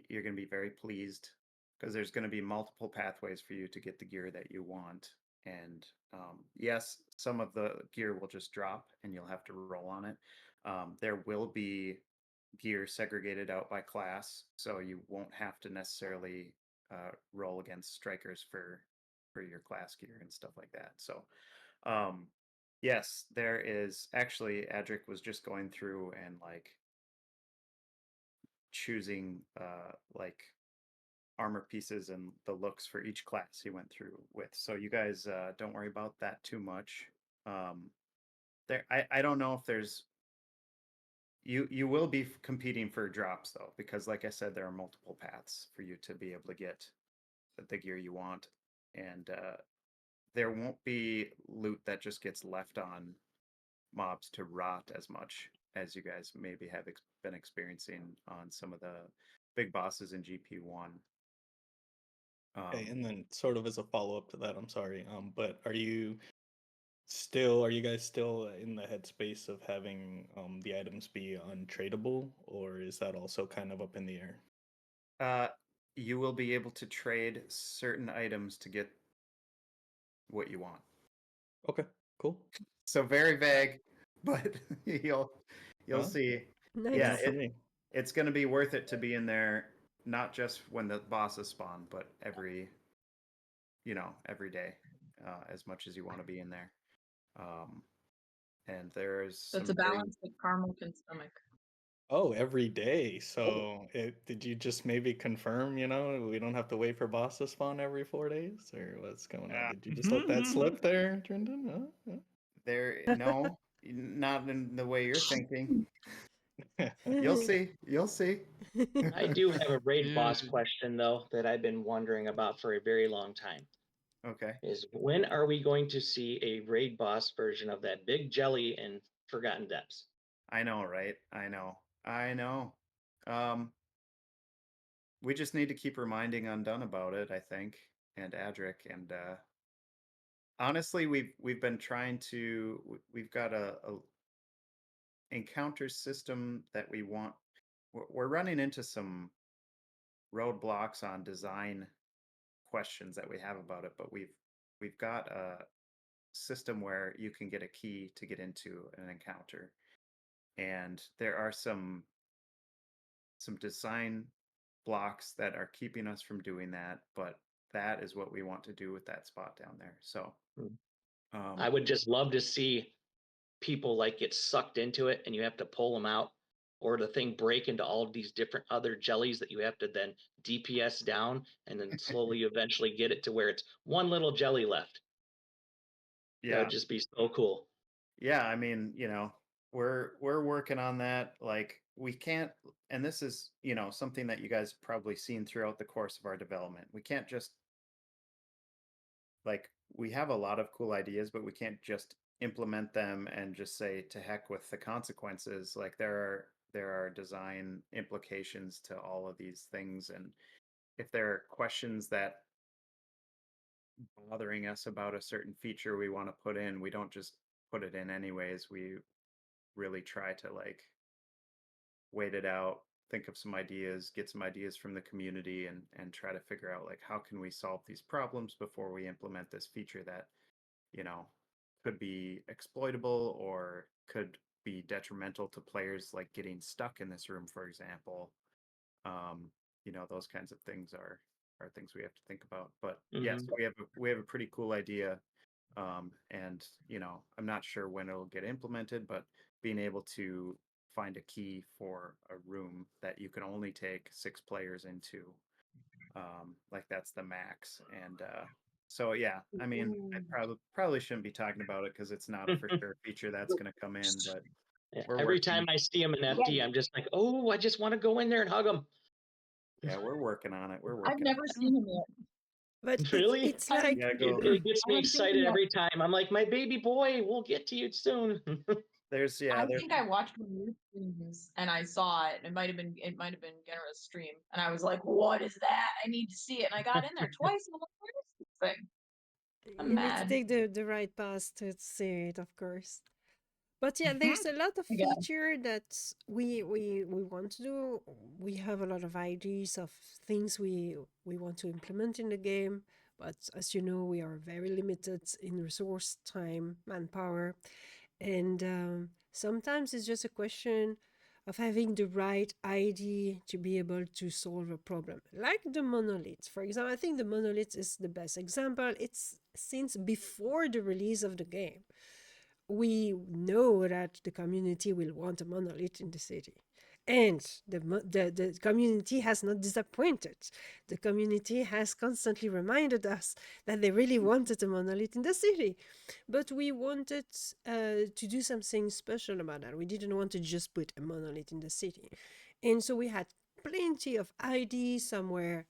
you're going to be very pleased because there's going to be multiple pathways for you to get the gear that you want. And yes, some of the gear will just drop and you'll have to roll on it. There will be gear segregated out by class, so you won't have to necessarily roll against strikers for your class gear and stuff like that. So yes, there is actually Adric was just going through and like choosing like armor pieces and the looks for each class he went through with. So you guys don't worry about that too much. I don't know if there's you will be competing for drops though, because like I said, there are multiple paths for you to be able to get the gear you want, and there won't be loot that just gets left on mobs to rot as much as you guys maybe have been experiencing on some of the big bosses in GP1. Okay, and then sort of as a follow-up to that, I'm sorry, but are you guys still in the headspace of having the items be untradeable, or is that also kind of up in the air? You will be able to trade certain items to get what you want. Okay, cool. So very vague, but you'll Well, see. Nice. Yeah, enough for me. it's going to be worth it to be in there, not just when the bosses spawn, but every day, as much as you want to be in there. And there's That's some a balance that Carmel can stomach. Oh, every day. So did you just maybe confirm, we don't have to wait for boss to spawn every 4 days, or what's going on? Did you just let that slip there, Trendon? Huh? no, not in the way you're thinking. You'll see. You'll see. I do have a raid boss Dude. question though that I've been wondering about for a very long time. Okay. Is when are we going to see a raid boss version of that big jelly in Forgotten Depths? I know, right? I know. We just need to keep reminding Undone about it, I think, and Adric, and honestly, we've been trying to. We've got a encounter system that we want. We're running into some roadblocks on design questions that we have about it, but we've got a system where you can get a key to get into an encounter, and there are some design blocks that are keeping us from doing that, but that is what we want to do with that spot down there. So I would just love to see people like get sucked into it and you have to pull them out, or the thing break into all of these different other jellies that you have to then DPS down and then slowly eventually get it to where it's one little jelly left. That yeah, would just be so cool. yeah. I mean, we're working on that. Like we can't, and this is something that you guys probably seen throughout the course of our development. We can't just like we have a lot of cool ideas, but we can't just implement them and just say to heck with the consequences. Like there are design implications to all of these things, and if there are questions that bothering us about a certain feature we want to put in, we don't just put it in anyways. We really try to like wait it out, think of some ideas, get some ideas from the community, and try to figure out like how can we solve these problems before we implement this feature that could be exploitable or could be detrimental to players, like getting stuck in this room, for example. Those kinds of things are things we have to think about. But yes, we have a pretty cool idea, and I'm not sure when it'll get implemented, but being able to find a key for a room that you can only take 6 players into, like that's the max. And so yeah, I mean, I probably shouldn't be talking about it because it's not a for sure feature that's going to come in, but Every time I see him in FD, I'm just like, oh, I just want to go in there and hug him. Yeah, we're working on it. We're working. I've never seen him yet. But Really? it's like Yeah, It, go. it gets me I'm excited thinking every time. I'm like, my baby boy, we'll get to you soon. There's I there's think I watched one of your streams and I saw it. It might have been Genera's stream, and I was like, "What is that? I need to see it." And I got in there twice, and I'm like, "Where is this thing?" I'm you need to mad. take the right path to see it, of course. But yeah, there's a lot of Yeah. feature that we want to do. We have a lot of ideas of things we want to implement in the game, but as you know, we are very limited in resource, time, manpower, and sometimes it's just a question of having the right idea to be able to solve a problem. Like the monolith, for example, I think the monolith is the best example. It's since before the release of the game we know that the community will want a monolith in the city. And the community has not disappointed. The community has constantly reminded us that they really wanted a monolith in the city. But we wanted to do something special about that. We didn't want to just put a monolith in the city. And so we had plenty of ideas, somewhere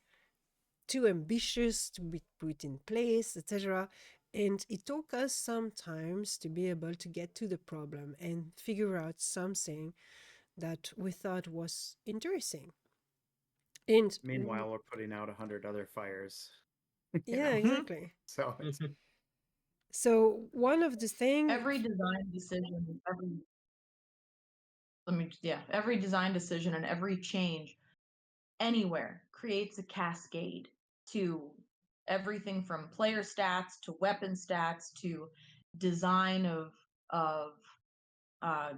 too ambitious to be put in place, etc. And it took us sometimes to be able to get to the problem and figure out something that we thought was interesting. And meanwhile we're putting out 100 other fires. yeah, exactly. So it's So one of the things, Every design decision, every design decision and every change anywhere creates a cascade to everything from player stats to weapon stats to design of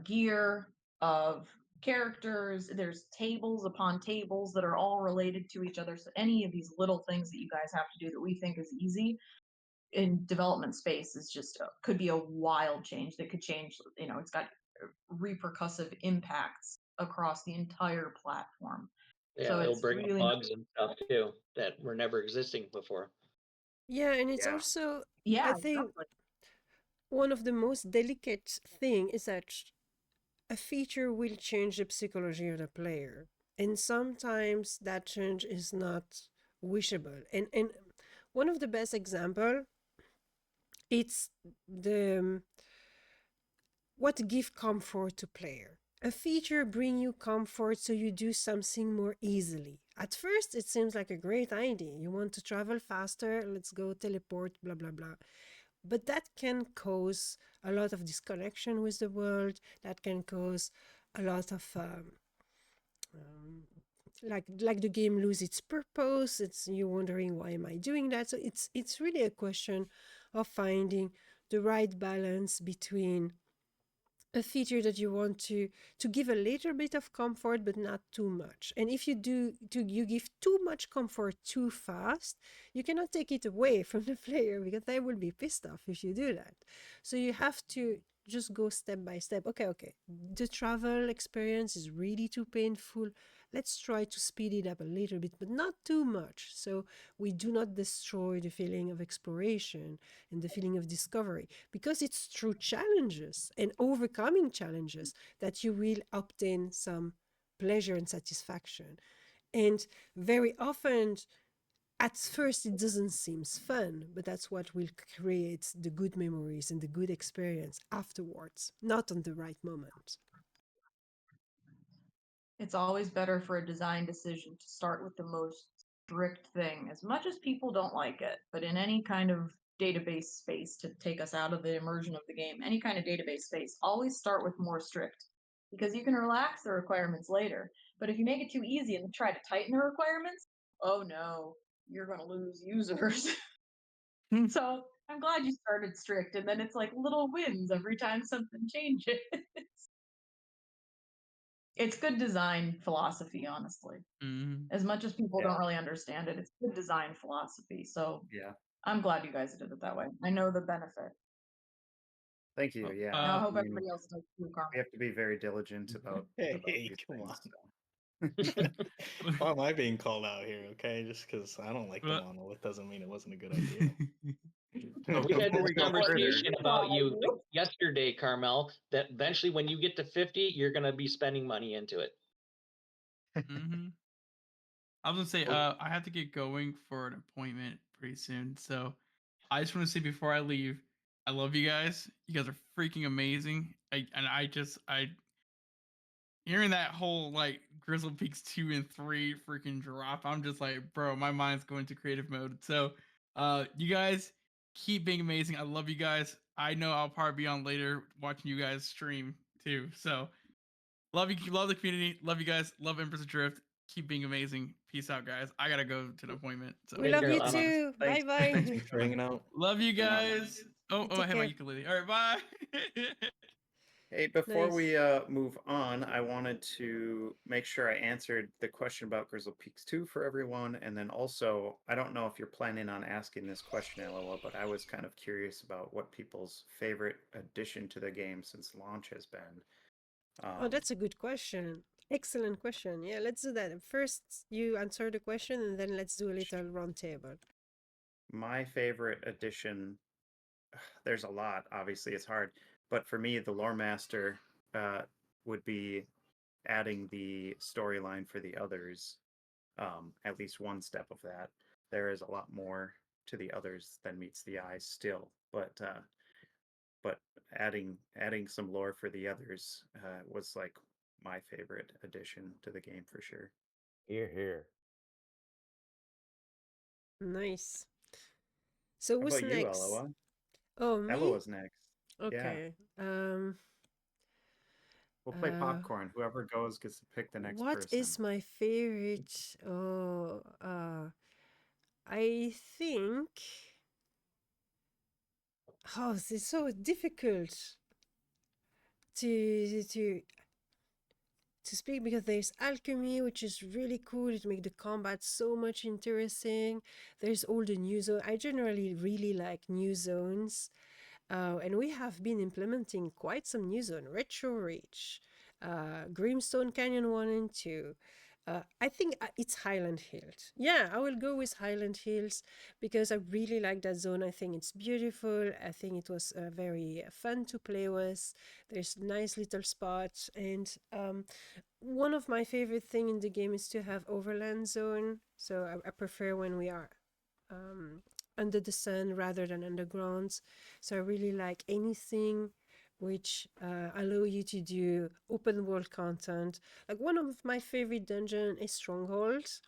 gear, of characters. There's tables upon tables that are all related to each other. So any of these little things that you guys have to do that we think is easy in development space is just could be a wild change that could change. It's got repercussive impacts across the entire platform. Yeah, So it'll it's bring up really bugs and stuff too that were never existing before. yeah, and it's Yeah. also, yeah. I think, Exactly. one of the most delicate thing is that a feature will change the psychology of the player. And sometimes that change is not wishable. And one of the best example, it's the what give comfort to player. A feature bring you comfort so you do something more easily. At first, it seems like a great idea. You want to travel faster, let's go teleport, blah, blah, blah. But that can cause a lot of disconnection with the world. That can cause a lot of like the game lose its purpose. It's you wondering, why am I doing that? So it's really a question of finding the right balance between a feature that you want to give a little bit of comfort but not too much. And if you you give too much comfort too fast, you cannot take it away from the player because they will be pissed off if you do that. So you have to just go step by step. Okay, the travel experience is really too painful. Let's try to speed it up a little bit, but not too much, so we do not destroy the feeling of exploration and the feeling of discovery, because it's through challenges and overcoming challenges that you will obtain some pleasure and satisfaction. And very often, at first, it doesn't seem fun, but that's what will create the good memories and the good experience afterwards, not on the right moment. It's always better for a design decision to start with the most strict thing, as much as people don't like it. But in any kind of database space, to take us out of the immersion of the game, any kind of database space, always start with more strict, because you can relax the requirements later. But if you make it too easy and try to tighten the requirements, oh no, you're going to lose users. So I'm glad you started strict, and then it's like little wins every time something changes. It's good design philosophy, honestly. Mhm. As much as people Yeah. don't really understand it, it's good design philosophy. So Yeah. I'm glad you guys did it that way. I know the benefit. Thank you. Oh, Yeah. And I hope I mean, everybody else does too, we Carmen. have to be very diligent about Hey, these come things. on. Why am I being called out here? Okay, just because I don't like the But- monolith doesn't mean it wasn't a good idea. We had Before this we go further, conversation about you yesterday, Carmel, that eventually when you get to 50, you're going to be spending money into it. Mhm. I was gonna say, Oh. I have to get going for an appointment pretty soon. So I just want to say before I leave, I love you guys. You guys are freaking amazing. I hearing that whole like Grizzle Peaks 2 and 3 freaking drop, I'm just like, bro, my mind's going to creative mode. So you guys keep being amazing. I love you guys. I know I'll probably be on later watching you guys stream too. So love you, love the community, love you guys, love Empress Adrift. Keep being amazing. Peace out, guys. I gotta go to an appointment. So We love care, you Lama. too. Bye Thanks. bye. Thanks for hanging out. love you guys. Oh, I Take have my care. ukulele. All right, bye. Hey, before Nice. we move on, I wanted to make sure I answered the question about Grizzle Peaks 2 for everyone. And then also, I don't know if you're planning on asking this question, LOL, but I was kind of curious about what people's favorite addition to the game since launch has been. Oh, that's a good question. Excellent question. Yeah, let's do that. First, you answer the question, and then let's do a little round table. My favorite addition, there's a lot, obviously, it's hard. But for me, the Lore Master would be adding the storyline for the others, at least one step of that. There is a lot more to the others than meets the eye still, but adding some lore for the others was like my favorite addition to the game for sure. Here, here. Nice. So How who's about you, next? Eloa? Oh, me? Eloa's next. Yeah. Okay. We'll play Uh, popcorn. Whoever goes gets to pick the next What person. is my favorite? Oh, I think. Oh, this is so difficult to speak because there's alchemy, which is really cool. It makes the combat so much interesting. There's all the new zone. I generally really like new zones. And we have been implementing quite some new zone. Retro Reach, Grimstone Canyon 1 and 2. I think it's Highland Hills. Yeah, I will go with Highland Hills because I really like that zone. I think it's beautiful. I think it was very fun to play with. There's nice little spots. And one of my favorite thing in the game is to have overland zone. So I prefer when we are under the sun rather than underground. So I really like anything which allow you to do open world content. Like one of my favorite dungeon is Stronghold.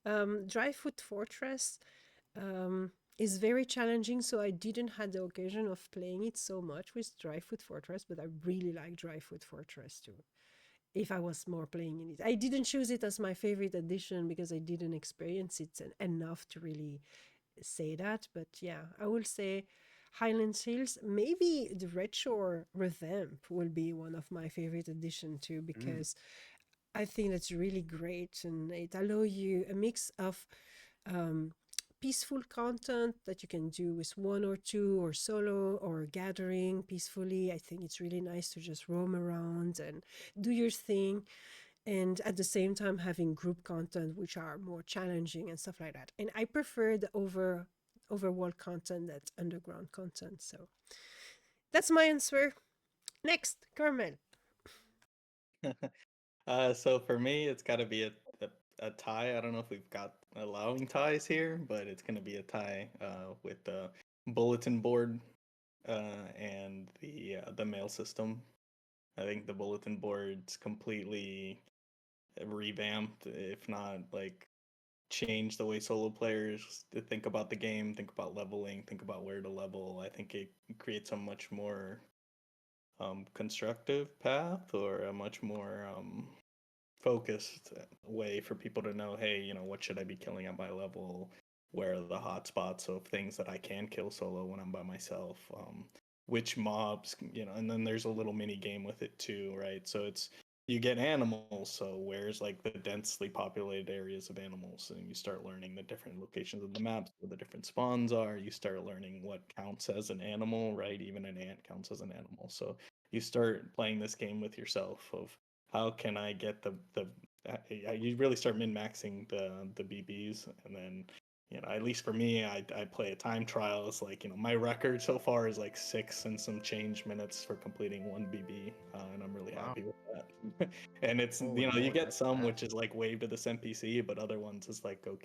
Dryfoot Fortress is very challenging, so I didn't have the occasion of playing it so much with Dryfoot Fortress, but I really like Dryfoot Fortress too. If I was more playing in it, I didn't choose it as my favorite edition because I didn't experience it enough to really say that. But yeah, I will say Highlands Hills. Maybe the Red Shore Revamp will be one of my favorite edition too, because I think that's really great and it allows you a mix of peaceful content that you can do with one or two or solo or gathering peacefully. I think it's really nice to just roam around and do your thing, and at the same time having group content which are more challenging and stuff like that. And I prefer the overworld content that's underground content. So that's my answer. Next, Carmel. So for me, it's got to be a tie. I don't know if we've got allowing ties here, but it's going to be a tie with the bulletin board and the mail system. I think the bulletin board's completely revamped, if not like changed the way solo players think about the game, think about leveling, think about where to level. I think it creates a much more constructive path or a much more focused way for people to know, hey, you know, what should I be killing at my level? Where are the hot spots of things that I can kill solo when I'm by myself? Which mobs, you know, and then there's a little mini game with it too, right? So it's you get animals, so where's like the densely populated areas of animals, and you start learning the different locations of the maps where the different spawns are. You start learning what counts as an animal, right? Even an ant counts as an animal. So you start playing this game with yourself of how can I get you really start min-maxing the BBs, and then, you know, at least for me, I play a time trial. It's like, you know, my record so far is like 6 and some change minutes for completing 1 BB, and I'm really happy with that. And it's, you know, you get some which is like wave to this NPC, but other ones is like go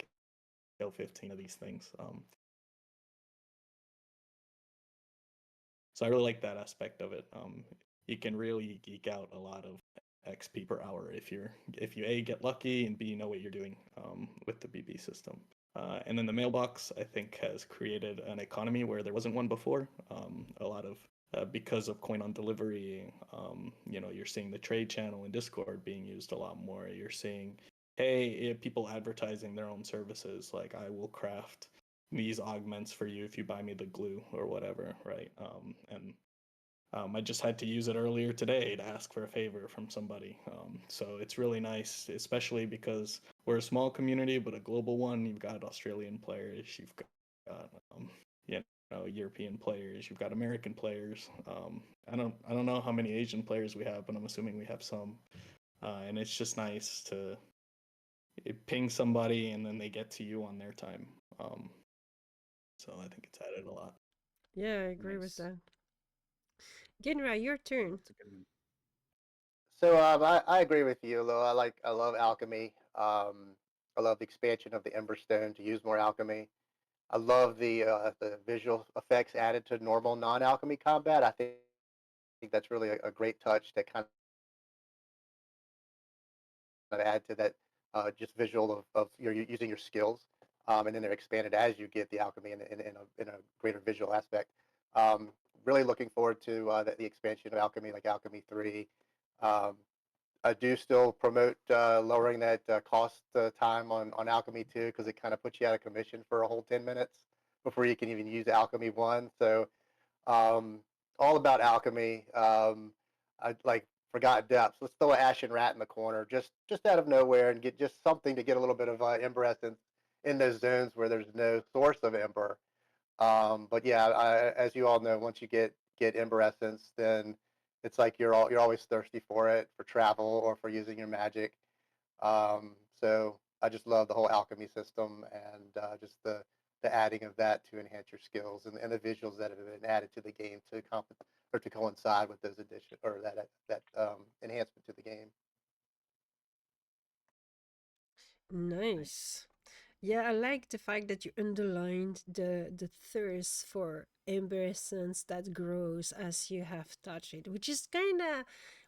kill 15 of these things. So I really like that aspect of it. You can really geek out a lot of XP per hour if you A, get lucky, and B, know what you're doing with the BB system. And then the mailbox, I think, has created an economy where there wasn't one before. A lot of because of coin on delivery, you're seeing the trade channel in Discord being used a lot more. You're seeing, hey, people advertising their own services, like I will craft these augments for you if you buy me the glue or whatever, right? I just had to use it earlier today to ask for a favor from somebody. So it's really nice, especially because we're a small community, but a global one. You've got Australian players, you've got European players, you've got American players. I don't know how many Asian players we have, but I'm assuming we have some. And it's just nice to ping somebody and then they get to you on their time. So I think it's added a lot. Yeah, I agree with Nice. that. Ginra, your turn. That's a good one. So I agree with you, Lo. I love alchemy. I love the expansion of the Emberstone to use more alchemy. I love the visual effects added to normal non-alchemy combat. I think that's really a great touch to kind of add to that just visual of your using your skills, and then they're expanded as you get the alchemy in a greater visual aspect. Um, really looking forward to the expansion of alchemy, like Alchemy 3. Um, I do still promote lowering that cost time on Alchemy 2 because it kind of puts you out of commission for a whole 10 minutes before you can even use Alchemy 1. So um, all about alchemy. I like forgot depths. Let's throw an ashen rat in the corner, just out of nowhere, and get just something to get a little bit of ember essence in those zones where there's no source of ember. But yeah, as you all know, once you get ember essence, then it's like you're always thirsty for it for travel or for using your magic. So I just love the whole alchemy system and just the adding of that to enhance your skills and the visuals that have been added to the game to or to coincide with those addition or that enhancement to the game. Nice. Yeah, I like the fact that you underlined the thirst for ember essence that grows as you have touched it, which is kind of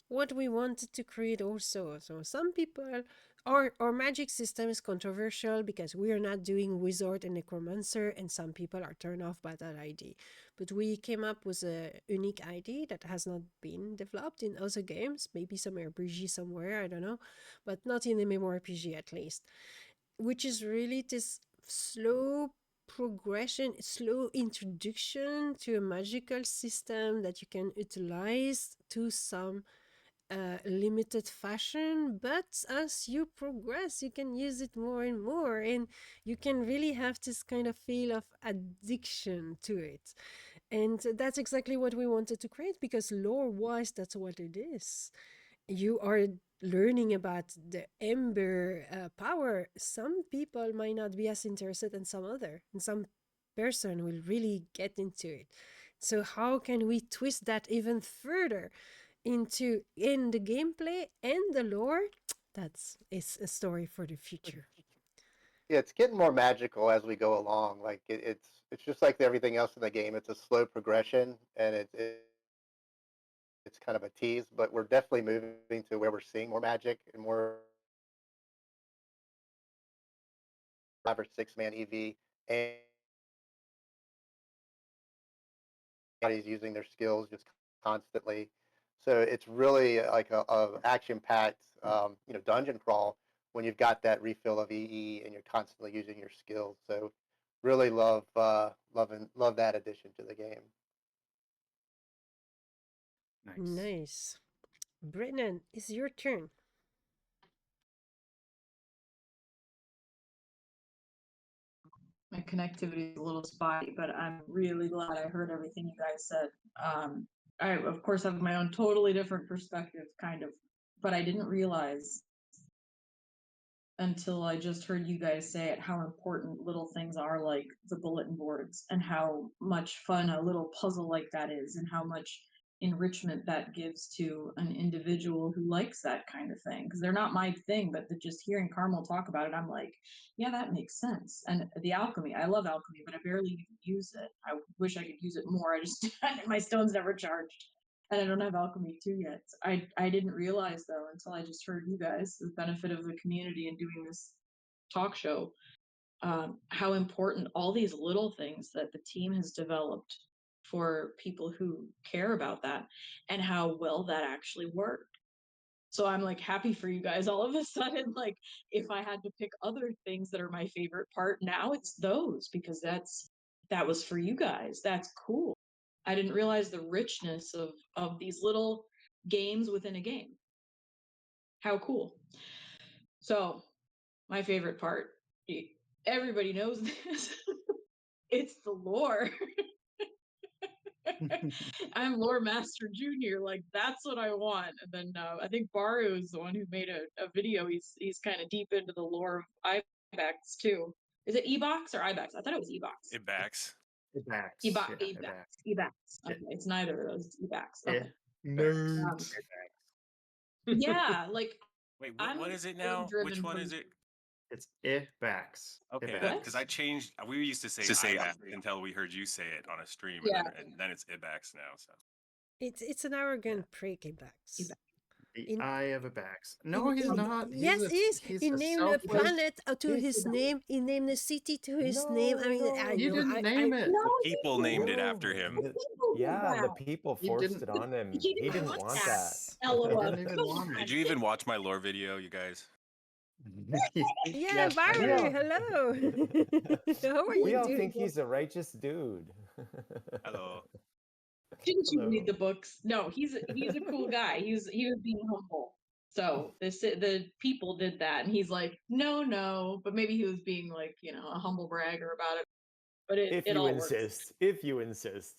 what we wanted to create also. So some people, our magic system is controversial because we are not doing wizard and necromancer, and some people are turned off by that idea. But we came up with a unique idea that has not been developed in other games, maybe some RPG somewhere, I don't know, but not in MMORPG at least, which is really this slow progression, slow introduction to a magical system that you can utilize to some limited fashion, but as you progress you can use it more and more, and you can really have this kind of feel of addiction to it. And that's exactly what we wanted to create, because lore wise that's what it is. You are learning about the ember power. Some people might not be as interested in some other, and some person will really get into it. So how can we twist that even further into in the gameplay and the lore? That's is a story for the future. Yeah, it's getting more magical as we go along. Like it's just like everything else in the game. It's a slow progression, and it's kind of a tease, but we're definitely moving to where we're seeing more magic and more 5 or 6 man EV, and everybody's using their skills just constantly. So it's really like a action packed, dungeon crawl when you've got that refill of EE and you're constantly using your skills. So really love that addition to the game. Nice. Nice. Brennan, it's your turn. My connectivity is a little spotty, but I'm really glad I heard everything you guys said. I, of course, have my own totally different perspective, kind of, but I didn't realize until I just heard you guys say it how important little things are, like the bulletin boards, and how much fun a little puzzle like that is, and how much enrichment that gives to an individual who likes that kind of thing, because they're not my thing, but just hearing Carmel talk about it, I'm like, yeah, that makes sense. And the alchemy, I love alchemy, but I barely even use it. I wish I could use it more. I just my stone's never charged, and I don't have alchemy 2 yet. I didn't realize though until I just heard you guys the benefit of the community and doing this talk show, how important all these little things that the team has developed for people who care about that, and how well that actually worked. So I'm like happy for you guys all of a sudden. Like, if I had to pick other things that are my favorite part now, it's those, because that was for you guys. That's cool. I didn't realize the richness of these little games within a game. How cool. So my favorite part, everybody knows this. It's the lore. I'm Lore Master Junior. Like, that's what I want. And then I think Baru is the one who made a video. He's kind of deep into the lore of Ibex too. Is it Ebox or Ibex? I thought it was Ebox. Ibex. Ibex. Ebax. Okay, it's neither of those. Ebax. Okay. Nerds. Yeah, like. Wait, what is it now? Which one is it? It's Ibex. Okay, because I changed. We used to say Ibex until we heard you say it on a stream, Yeah. and then it's Ibex now. So It's an arrogant prick, Ibex. The Eye of Ibex. No, he's not. Yes, he is. He's He a named a selfless- planet to his name. He named a city to his name. I mean, You didn't name it. the people named it after him. Yeah, the people forced it on him. He didn't want that. Did you even watch my lore video, you guys? Yeah, Yes, Baru, yeah. hello. How are We you all doing? think he's a righteous dude. Hello. Didn't you read the books? No, he's a cool guy. He was being humble. So the people did that, and he's like, no, but maybe he was being like, a humble bragger about it. But If it you all works. insist. If you insist.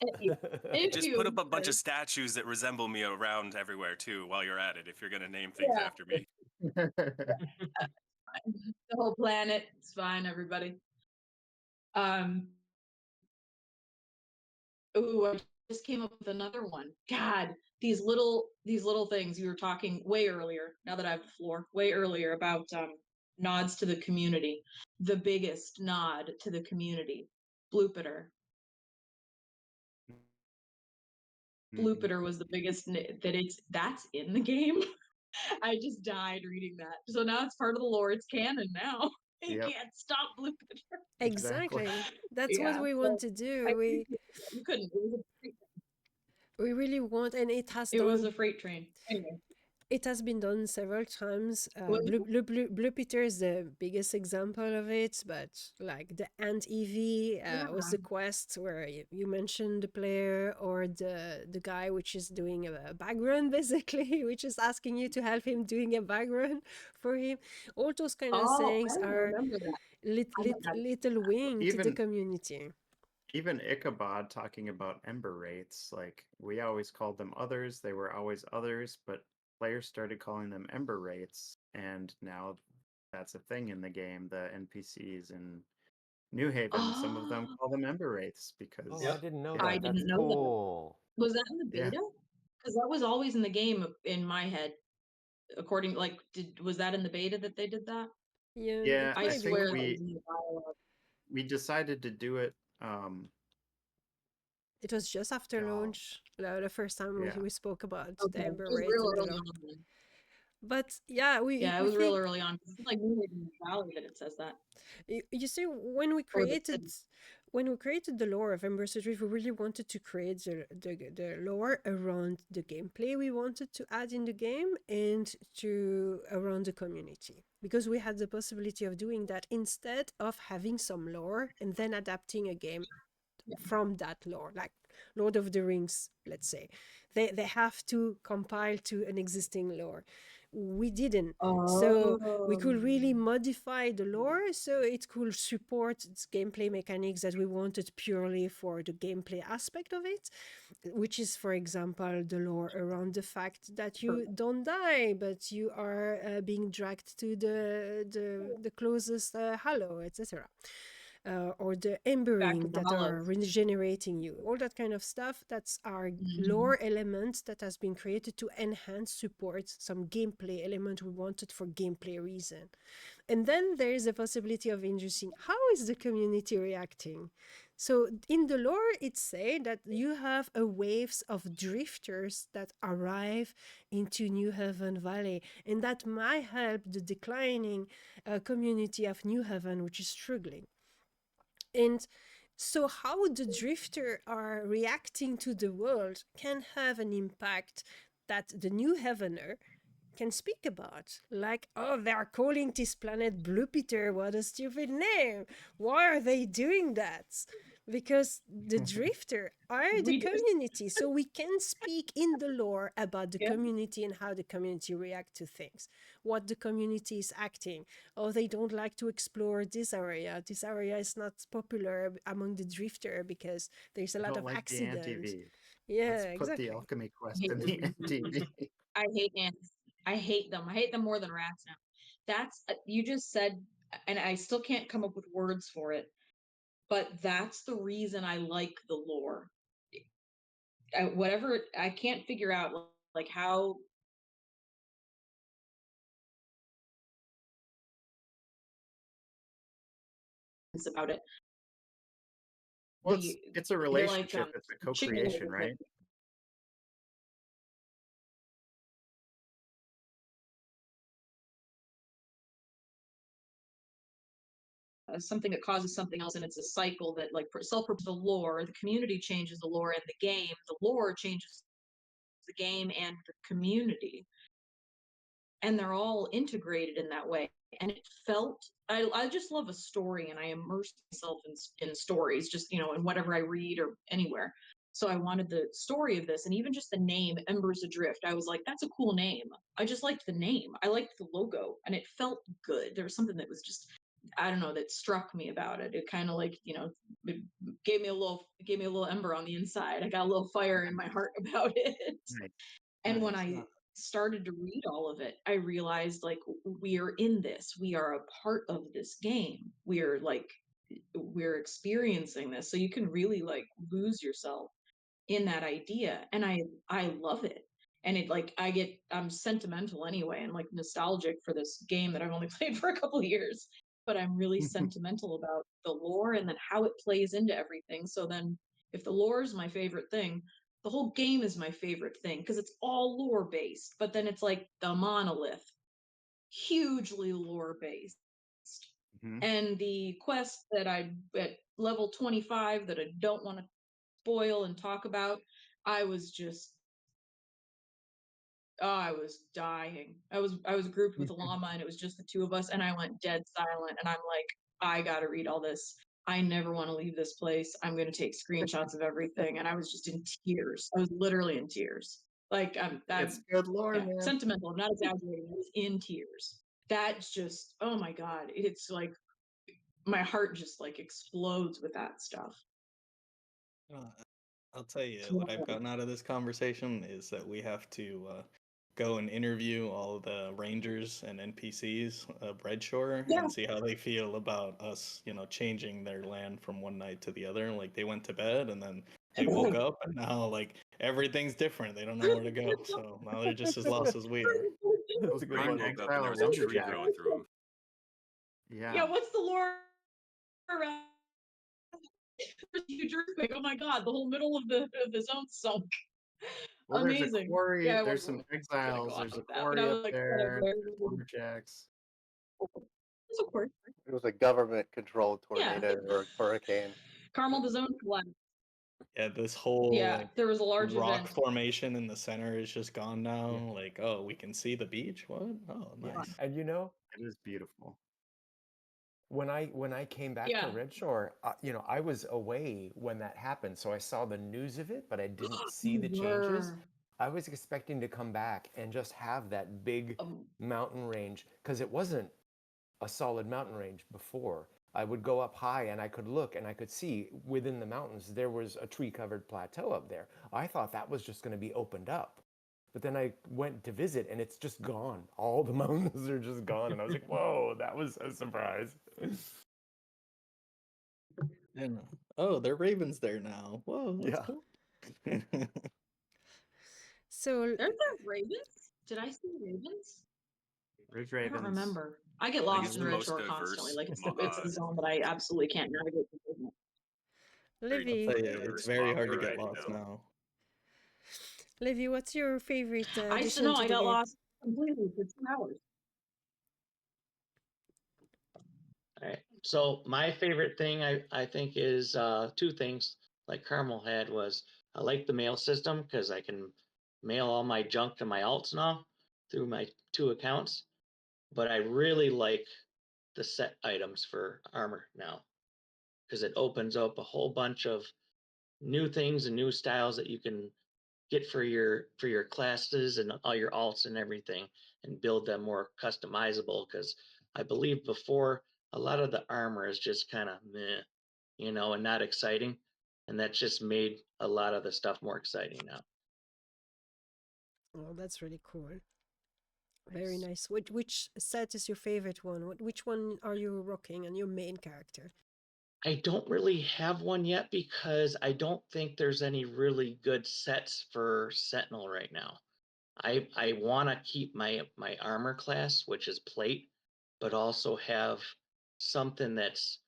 Just put up a bunch of statues that resemble me around everywhere too while you're at it, if you're gonna name things Yeah. after me. The whole planet. It's fine, everybody. Ooh, I just came up with another one. God, these little things you were talking way earlier. Now that I have the floor, way earlier about nods to the community. The biggest nod to the community, Bloopeter. Bloopeter was the biggest that's in the game. I just died reading that. So now it's part of the lore. It's canon now. You Yep. can't stop Bloopeter. Exactly. That's Yeah, what we so want to do. you couldn't. It was a freight train. We really want, and it has It was done. a freight train. Anyway. It has been done several times. Was it? Bloopeter is the biggest example of it, but like the Ant EV was the quest where you mentioned the player or the guy which is doing a bag run basically, which is asking you to help him doing a bag run for him. All those kind of things I are remember that. little wing to the Even- community. Even Ichabod talking about ember rates, like we always called them others. They were always others, but players started calling them ember rates, and now that's a thing in the game. The NPCs in New Haven, some of them call them ember wraiths because Oh, I didn't know that. I didn't That's know that. cool. Was that in the Yeah. beta? Because that was always in the game in my head. According, was that in the beta that they did that? Yeah, Yeah, it I I might think be. swear that we was in the dialogue. we decided to do it. It was just after Oh, launch, the first time yeah. we spoke about the Okay, Ember it was Wraith real and the early lore. on. then. But yeah, Yeah, it we was real think early on. It's like New Haven Valley that it says that. you see when we Or the created the lore of Ember Reef, we really wanted to create the lore around the gameplay we wanted to add in the game and to around the community, because we had the possibility of doing that instead of having some lore and then adapting a game from that lore, like Lord of the Rings, let's say. They have to compile to an existing lore. We didn't. So we could really modify the lore so it could support its gameplay mechanics that we wanted purely for the gameplay aspect of it, which is, for example, the lore around the fact that you don't die, but you are being dragged to the closest hollow, etc. or the embering the that are hollows. regenerating you. All that kind of stuff, that's our lore element that has been created to enhance, support some gameplay element we wanted for gameplay reason. And then there is a possibility of introducing how is the community reacting. So in the lore, it's said that you have a waves of drifters that arrive into New Haven Valley, and that might help the declining community of New Haven, which is struggling. And so how the drifter are reacting to the world can have an impact that the New Heavener can speak about. Like, oh, they are calling this planet Blue Peter. What a stupid name. Why are they doing that? Because the drifter are the community. So we can speak in the lore about the community and how the community react to things. What the community is acting. Oh, they don't like to explore this area. This area is not popular among the drifter because there's a I lot don't of like the accidents. NTV. Yeah, Let's put exactly. the alchemy quest in the NTV. I hate ants. I hate them. I hate them more than rats now. That's you just said, and I still can't come up with words for it, but that's the reason I like the lore. Whatever, I can't figure out like how it's about it. Well, it's a They're like relationship. It's a co-creation, right? something that causes something else, and it's a cycle that like self the lore, the community changes the lore, and the lore changes the game and the community, and they're all integrated in that way. And it felt, I just love a story, and I immerse myself in stories, just in whatever I read or anywhere. So I wanted the story of this, and even just the name Embers Adrift, I was like, that's a cool name. I just liked the name, I liked the logo, and it felt good. There was something that was just, I don't know, that struck me about it. It kind of like, it gave me a little ember on the inside. I got a little fire in my heart about it. Right. And when I started to read all of it, I realized like we're in this. We are a part of this game. We're experiencing this. So you can really like lose yourself in that idea. And I love it. And it like I'm sentimental anyway and like nostalgic for this game that I've only played for a couple of years. But I'm really sentimental about the lore and then how it plays into everything. So then if the lore is my favorite thing, the whole game is my favorite thing because it's all lore based. But then it's like the monolith, hugely lore based. And the quest that I at level 25 that I don't want to spoil and talk about, I was just I was dying. I was grouped with a llama and it was just the two of us and I went dead silent and I'm like, I gotta read all this. I never want to leave this place. I'm gonna take screenshots of everything. And I was just in tears. I was literally in tears. Like It's good lore, yeah, man. sentimental. I'm not exaggerating. I was in tears. That's just, oh my God. It's like my heart just like explodes with that stuff. I'll tell you what I've gotten out of this conversation is that we have to go and interview all of the rangers and NPCs of Redshore and see how they feel about us, changing their land from one night to the other. Like they went to bed and then they woke up and now like everything's different. They don't know where to go. So now they're just as lost as we are. That's a good Brian one. woke up and there was a tree growing through him. Yeah, what's the lore around huge earthquake? Oh my God, the whole middle of the zone sunk. Well, Amazing. there's a quarry. Yeah, there's some exiles. There's a quarry up there. There's lumberjacks. It's a quarry. It was a government-controlled tornado or hurricane. Carmel, the zone collapsed. Yeah, this whole like, there was a large rock event. formation in the center is just gone now. Like, oh, we can see the beach. What? Oh, nice. And it is beautiful. When I came back to Redshore, I was away when that happened, so I saw the news of it, but I didn't see the changes. I was expecting to come back and just have that big mountain range because it wasn't a solid mountain range before. I would go up high and I could look and I could see within the mountains there was a tree-covered plateau up there. I thought that was just going to be opened up. But then I went to visit and it's just gone. All the mountains are just gone. And I was like, whoa, that was a surprise. And oh, there are ravens there now. Whoa, that's Yeah. cool. So Aren't there ravens? Did I see ravens? Ridge I don't Ravens. remember. I get I think lost it's in the Red most Shore constantly. diverse. Like it's a zone that I absolutely can't navigate. Very Livy, I'll tell you, it's diverse very hard to manga get right lost now. now. Livy, what's your favorite I addition know to I the got game? lost completely for 2 hours. All right. So my favorite thing I think is two things like Carmel had was I like the mail system because I can mail all my junk to my alts now through my 2 accounts. But I really like the set items for armor now because it opens up a whole bunch of new things and new styles that you can get for your classes and all your alts and everything and build them more customizable because I believe before a lot of the armor is just kind of meh, you know, and not exciting, and that just made a lot of the stuff more exciting now. Oh, that's really cool. Very nice. Which set is your favorite one? Which one are you rocking and your main character? I don't really have one yet because I don't think there's any really good sets for Sentinel right now. I want to keep my armor class, which is plate, but also have something that's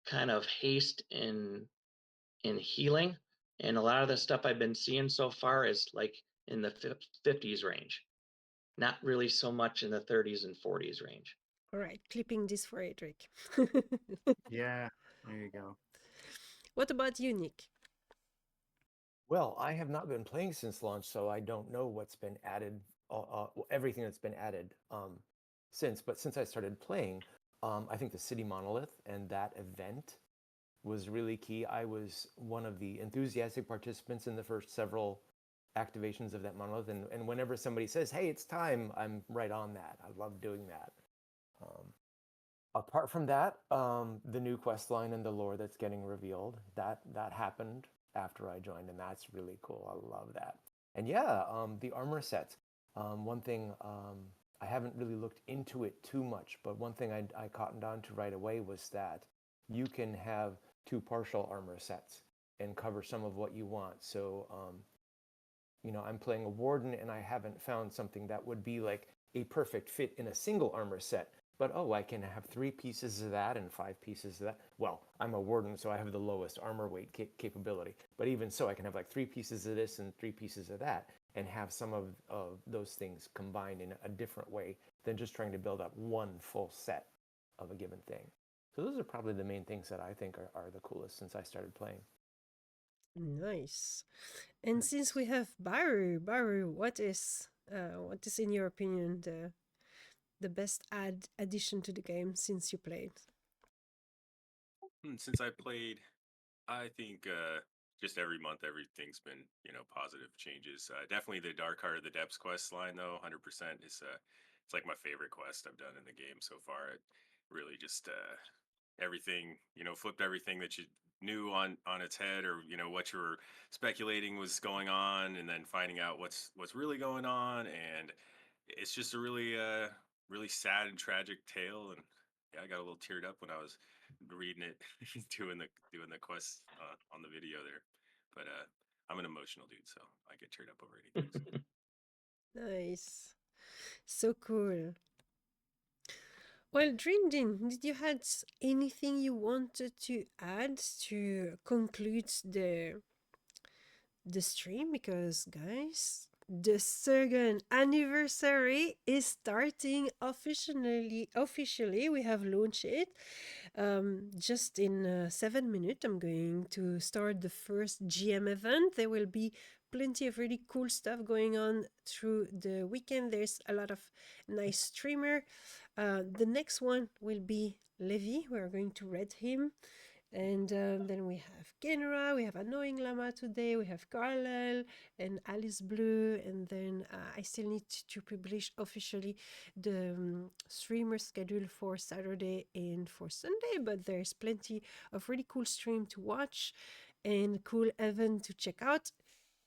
kind of haste in healing. And a lot of the stuff I've been seeing so far is like in the 50s range, not really so much in the 30s and 40s range. All right, clipping this for Adric. Yeah, there you go. What about you, Nick? Well, I have not been playing since launch, so I don't know what's been added, everything that's been added since. But since I started playing, I think the City Monolith and that event was really key. I was one of the enthusiastic participants in the first several activations of that monolith, and whenever somebody says, "Hey, it's time," I'm right on that. I love doing that. Apart from that, the new quest line and the lore that's getting revealed, that happened after I joined, and that's really cool. I love that. And yeah, the armor sets. One thing, I haven't really looked into it too much, but one thing I cottoned on to right away was that you can have 2 partial armor sets and cover some of what you want. So, you know, I'm playing a warden and I haven't found something that would be like a perfect fit in a single armor set. But oh, I can have 3 pieces of that and 5 pieces of that. Well, I'm a warden, so I have the lowest armor weight capability. But even so, I can have like 3 pieces of this and 3 pieces of that, and have some of those things combined in a different way than just trying to build up one full set of a given thing. So those are probably the main things that I think are the coolest since I started playing. Nice. And since we have Baru, what is in your opinion the best addition to the game since you played? Since I played, I think just every month everything's been, you know, positive changes. Definitely the Dark Heart of the Depths quest line though, 100% is it's like my favorite quest I've done in the game so far. It really just everything, you know, flipped everything that you knew on its head, or you know what you were speculating was going on, and then finding out what's really going on. And it's just a really really sad and tragic tale. And yeah, I got a little teared up when I was reading it, doing the quest on the video there. But I'm an emotional dude, so I get teared up over anything. Nice. So cool. Well, Dreamdin, did you had anything you wanted to add to conclude the stream? Because guys, the 2nd anniversary is starting officially. We have launched it just in 7 minutes. I'm going to start the first GM event. There will be plenty of really cool stuff going on through the weekend. There's a lot of nice streamer. The next one will be Levi. We're going to read him. And then we have Genra, we have Annoying Llama today, we have Carlyle and Alice Blue, and then I still need to publish officially the streamer schedule for Saturday and for Sunday, but there's plenty of really cool stream to watch and cool event to check out.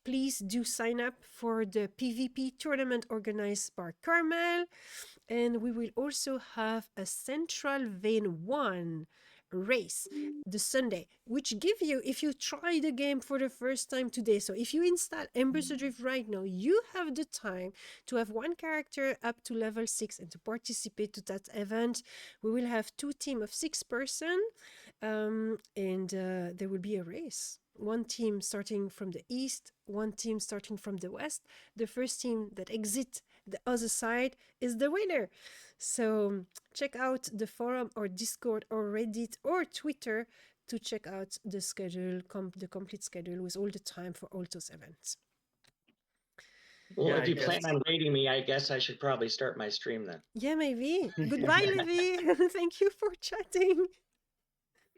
Please do sign up for the PvP tournament organized by Carmel, and we will also have a Central Vein 1 race the Sunday, which give you, if you try the game for the first time today, so if you install Embracer Drift right now, you have the time to have one character up to level 6 and to participate to that event. We will have 2 teams of 6 person, and there will be a race. One team starting from the east, one team starting from the west. The first team that exit the other side is the winner. So check out the forum or Discord or Reddit or Twitter to check out the schedule, the complete schedule with all the time for all those events. Well, Yeah, if I you plan guess- on raiding me, I guess I should probably start my stream then. Yeah, maybe. Goodbye, Levi. Thank you for chatting.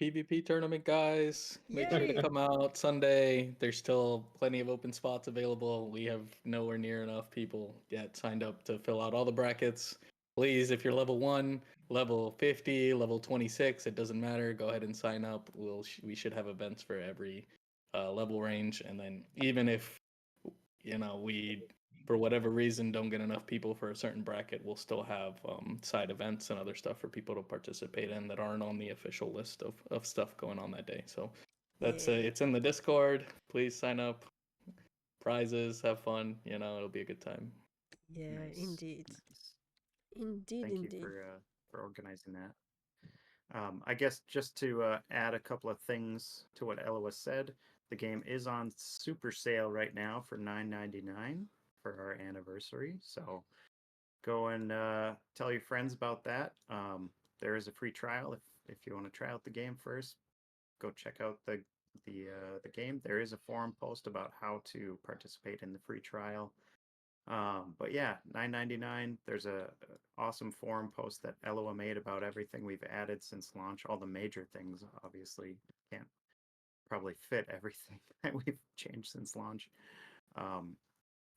PvP tournament, guys. Make sure Yay. to come out Sunday. There's still plenty of open spots available. We have nowhere near enough people yet signed up to fill out all the brackets. Please, if you're level 1, level 50, level 26, it doesn't matter. Go ahead and sign up. We should have events for every level range. And then even if, we, for whatever reason, don't get enough people for a certain bracket, we'll still have side events and other stuff for people to participate in that aren't on the official list of stuff going on that day. So that's it's in the Discord. Please sign up. Prizes, have fun. It'll be a good time. Yeah, Nice, indeed. nice. Indeed, Thank indeed. you for organizing that. I guess just to add a couple of things to what Elois said, the game is on super sale right now for $9.99 for our anniversary. So go and tell your friends about that. There is a free trial if you want to try out the game first. Go check out the game. There is a forum post about how to participate in the free trial. But yeah, $9.99. There's a awesome forum post that Eloa made about everything we've added since launch. All the major things, obviously, can't probably fit everything that we've changed since launch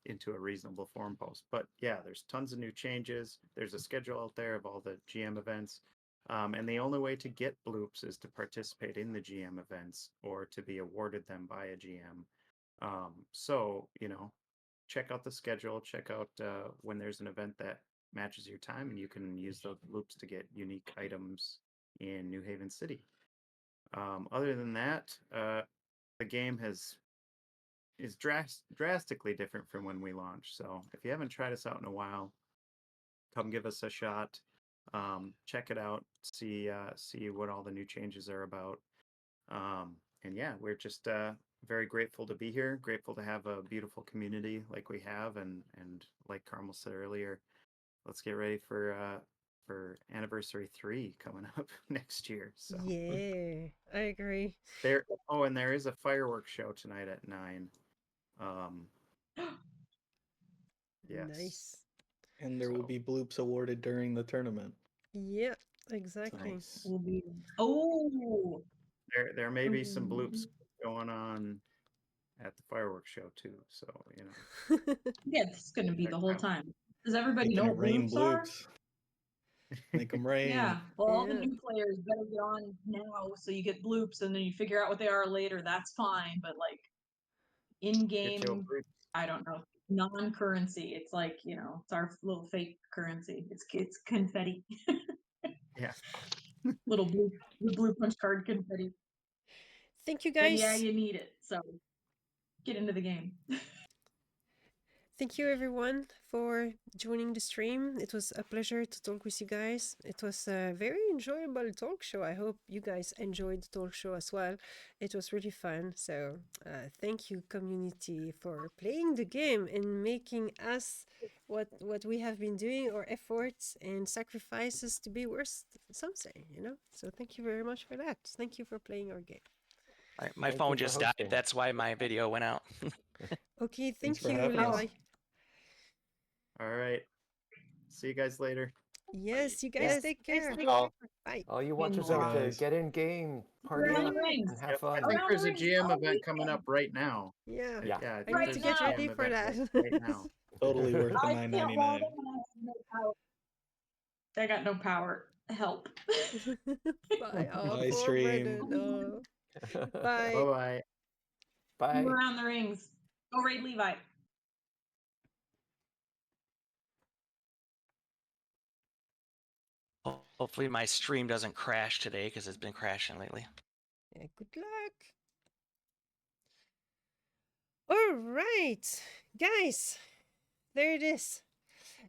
into a reasonable forum post. But yeah, there's tons of new changes. There's a schedule out there of all the GM events. And the only way to get bloops is to participate in the GM events or to be awarded them by a GM. So, check out the schedule, check out when there's an event that matches your time, and you can use those loops to get unique items in New Haven City. Other than that, the game is drastically different from when we launched. So if you haven't tried us out in a while, come give us a shot. Check it out, see what all the new changes are about. And yeah, we're just very grateful to be here, grateful to have a beautiful community like we have, and like Carmel said earlier, let's get ready for anniversary 3 coming up next year. So Yeah, I agree. and there is a fireworks show tonight at 9. Yes. Nice. And there will be bloops awarded during the tournament. Yeah, exactly. Nice. Oh, There may be some bloops going on at the fireworks show too. So yeah, it's going to be the whole time. Does everybody Make know them what rain bloops are? bloops. Make them rain. Yeah, well, all the new players better get on now so you get bloops and then you figure out what they are later. That's fine, but like in-game, I don't know, non-currency. It's like, it's our little fake currency. It's confetti. Yeah. Little blue punch card confetti. Thank you, And guys. yeah, you need it. So get into the game. Thank you, everyone, for joining the stream. It was a pleasure to talk with you guys. It was a very enjoyable talk show. I hope you guys enjoyed the talk show as well. It was really fun. So thank you, community, for playing the game and making us what we have been doing, our efforts and sacrifices to be worth something, So thank you very much for that. Thank you for playing our game. My Thank phone you for just died. hosting. That's why my video went out. Okay, Thanks thank for you, having us. Levi. All right. See you guys later. Yes, you guys take care. all. Bye. All you watchers Bye, out there, guys. get in game, party Around up, the rings. and have fun. I think Around there's the a rings GM all event coming weekend. up right now. Yeah. Yeah. Yeah, I think I need there's to a get now. ready GM for event that. right now. Totally worth the I can't log in $9.99. and I have no power. I got no power. Help. Bye. Oh, Bye, poor stream. Brennan. Oh. Bye. Bye-bye. Bye. Around the rings. Go raid Levi. Hopefully my stream doesn't crash today because it's been crashing lately. Yeah, good luck. All right, guys, there it is.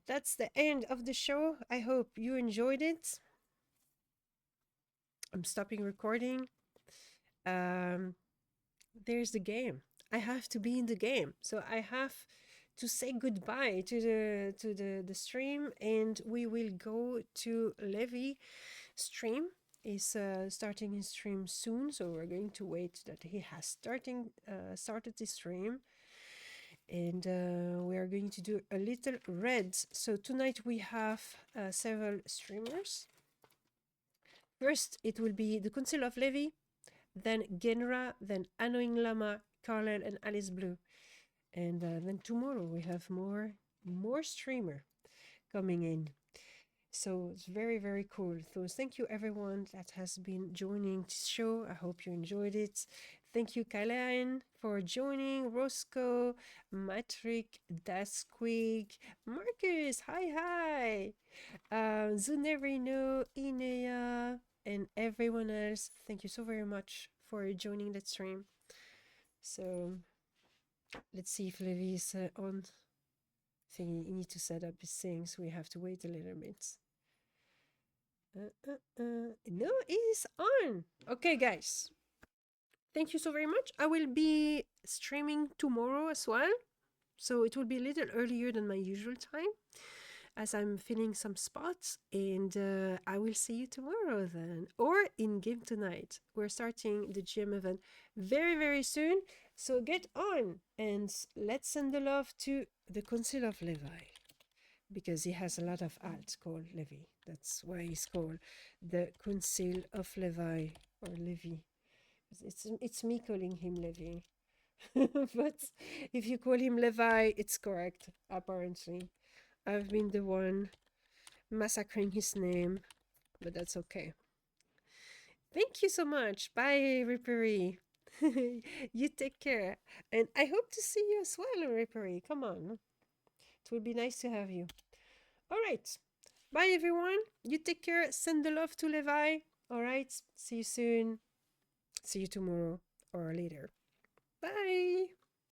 That's the end of the show. I hope you enjoyed it. I'm stopping recording. There's the game. I have to be in the game, so I have to say goodbye to the stream, and we will go to Levi stream. Is starting his stream soon, so we're going to wait that he has started the stream, and we are going to do a little reds. So tonight we have several streamers. First, it will be the Council of Levi, then Genra, then Annoying Llama, Carlel, and Alice Blue. And then tomorrow we have more streamer coming in. So it's very, very cool. So thank you everyone that has been joining this show. I hope you enjoyed it. Thank you, Kailain, for joining. Roscoe, Matrick, Dasquig, Marcus, hi. Zunerino, Inea, and everyone else. Thank you so very much for joining the stream. So let's see if Levi is on. I think he needs to set up his things. So we have to wait a little bit. No, it is on. Okay, guys. Thank you so very much. I will be streaming tomorrow as well. So it will be a little earlier than my usual time, as I'm filling some spots, and I will see you tomorrow then, or in game tonight. We're starting the GM event very, very soon, so get on and let's send the love to the Council of Levi, because he has a lot of alts called Levi. That's why he's called the Council of Levi, or Levi. It's me calling him Levi. But if you call him Levi, it's correct, apparently. I've been the one massacring his name, but that's okay. Thank you so much. Bye, Rippery. You take care. And I hope to see you as well, Rippery. Come on. It would be nice to have you. All right. Bye, everyone. You take care. Send the love to Levi. All right. See you soon. See you tomorrow or later. Bye.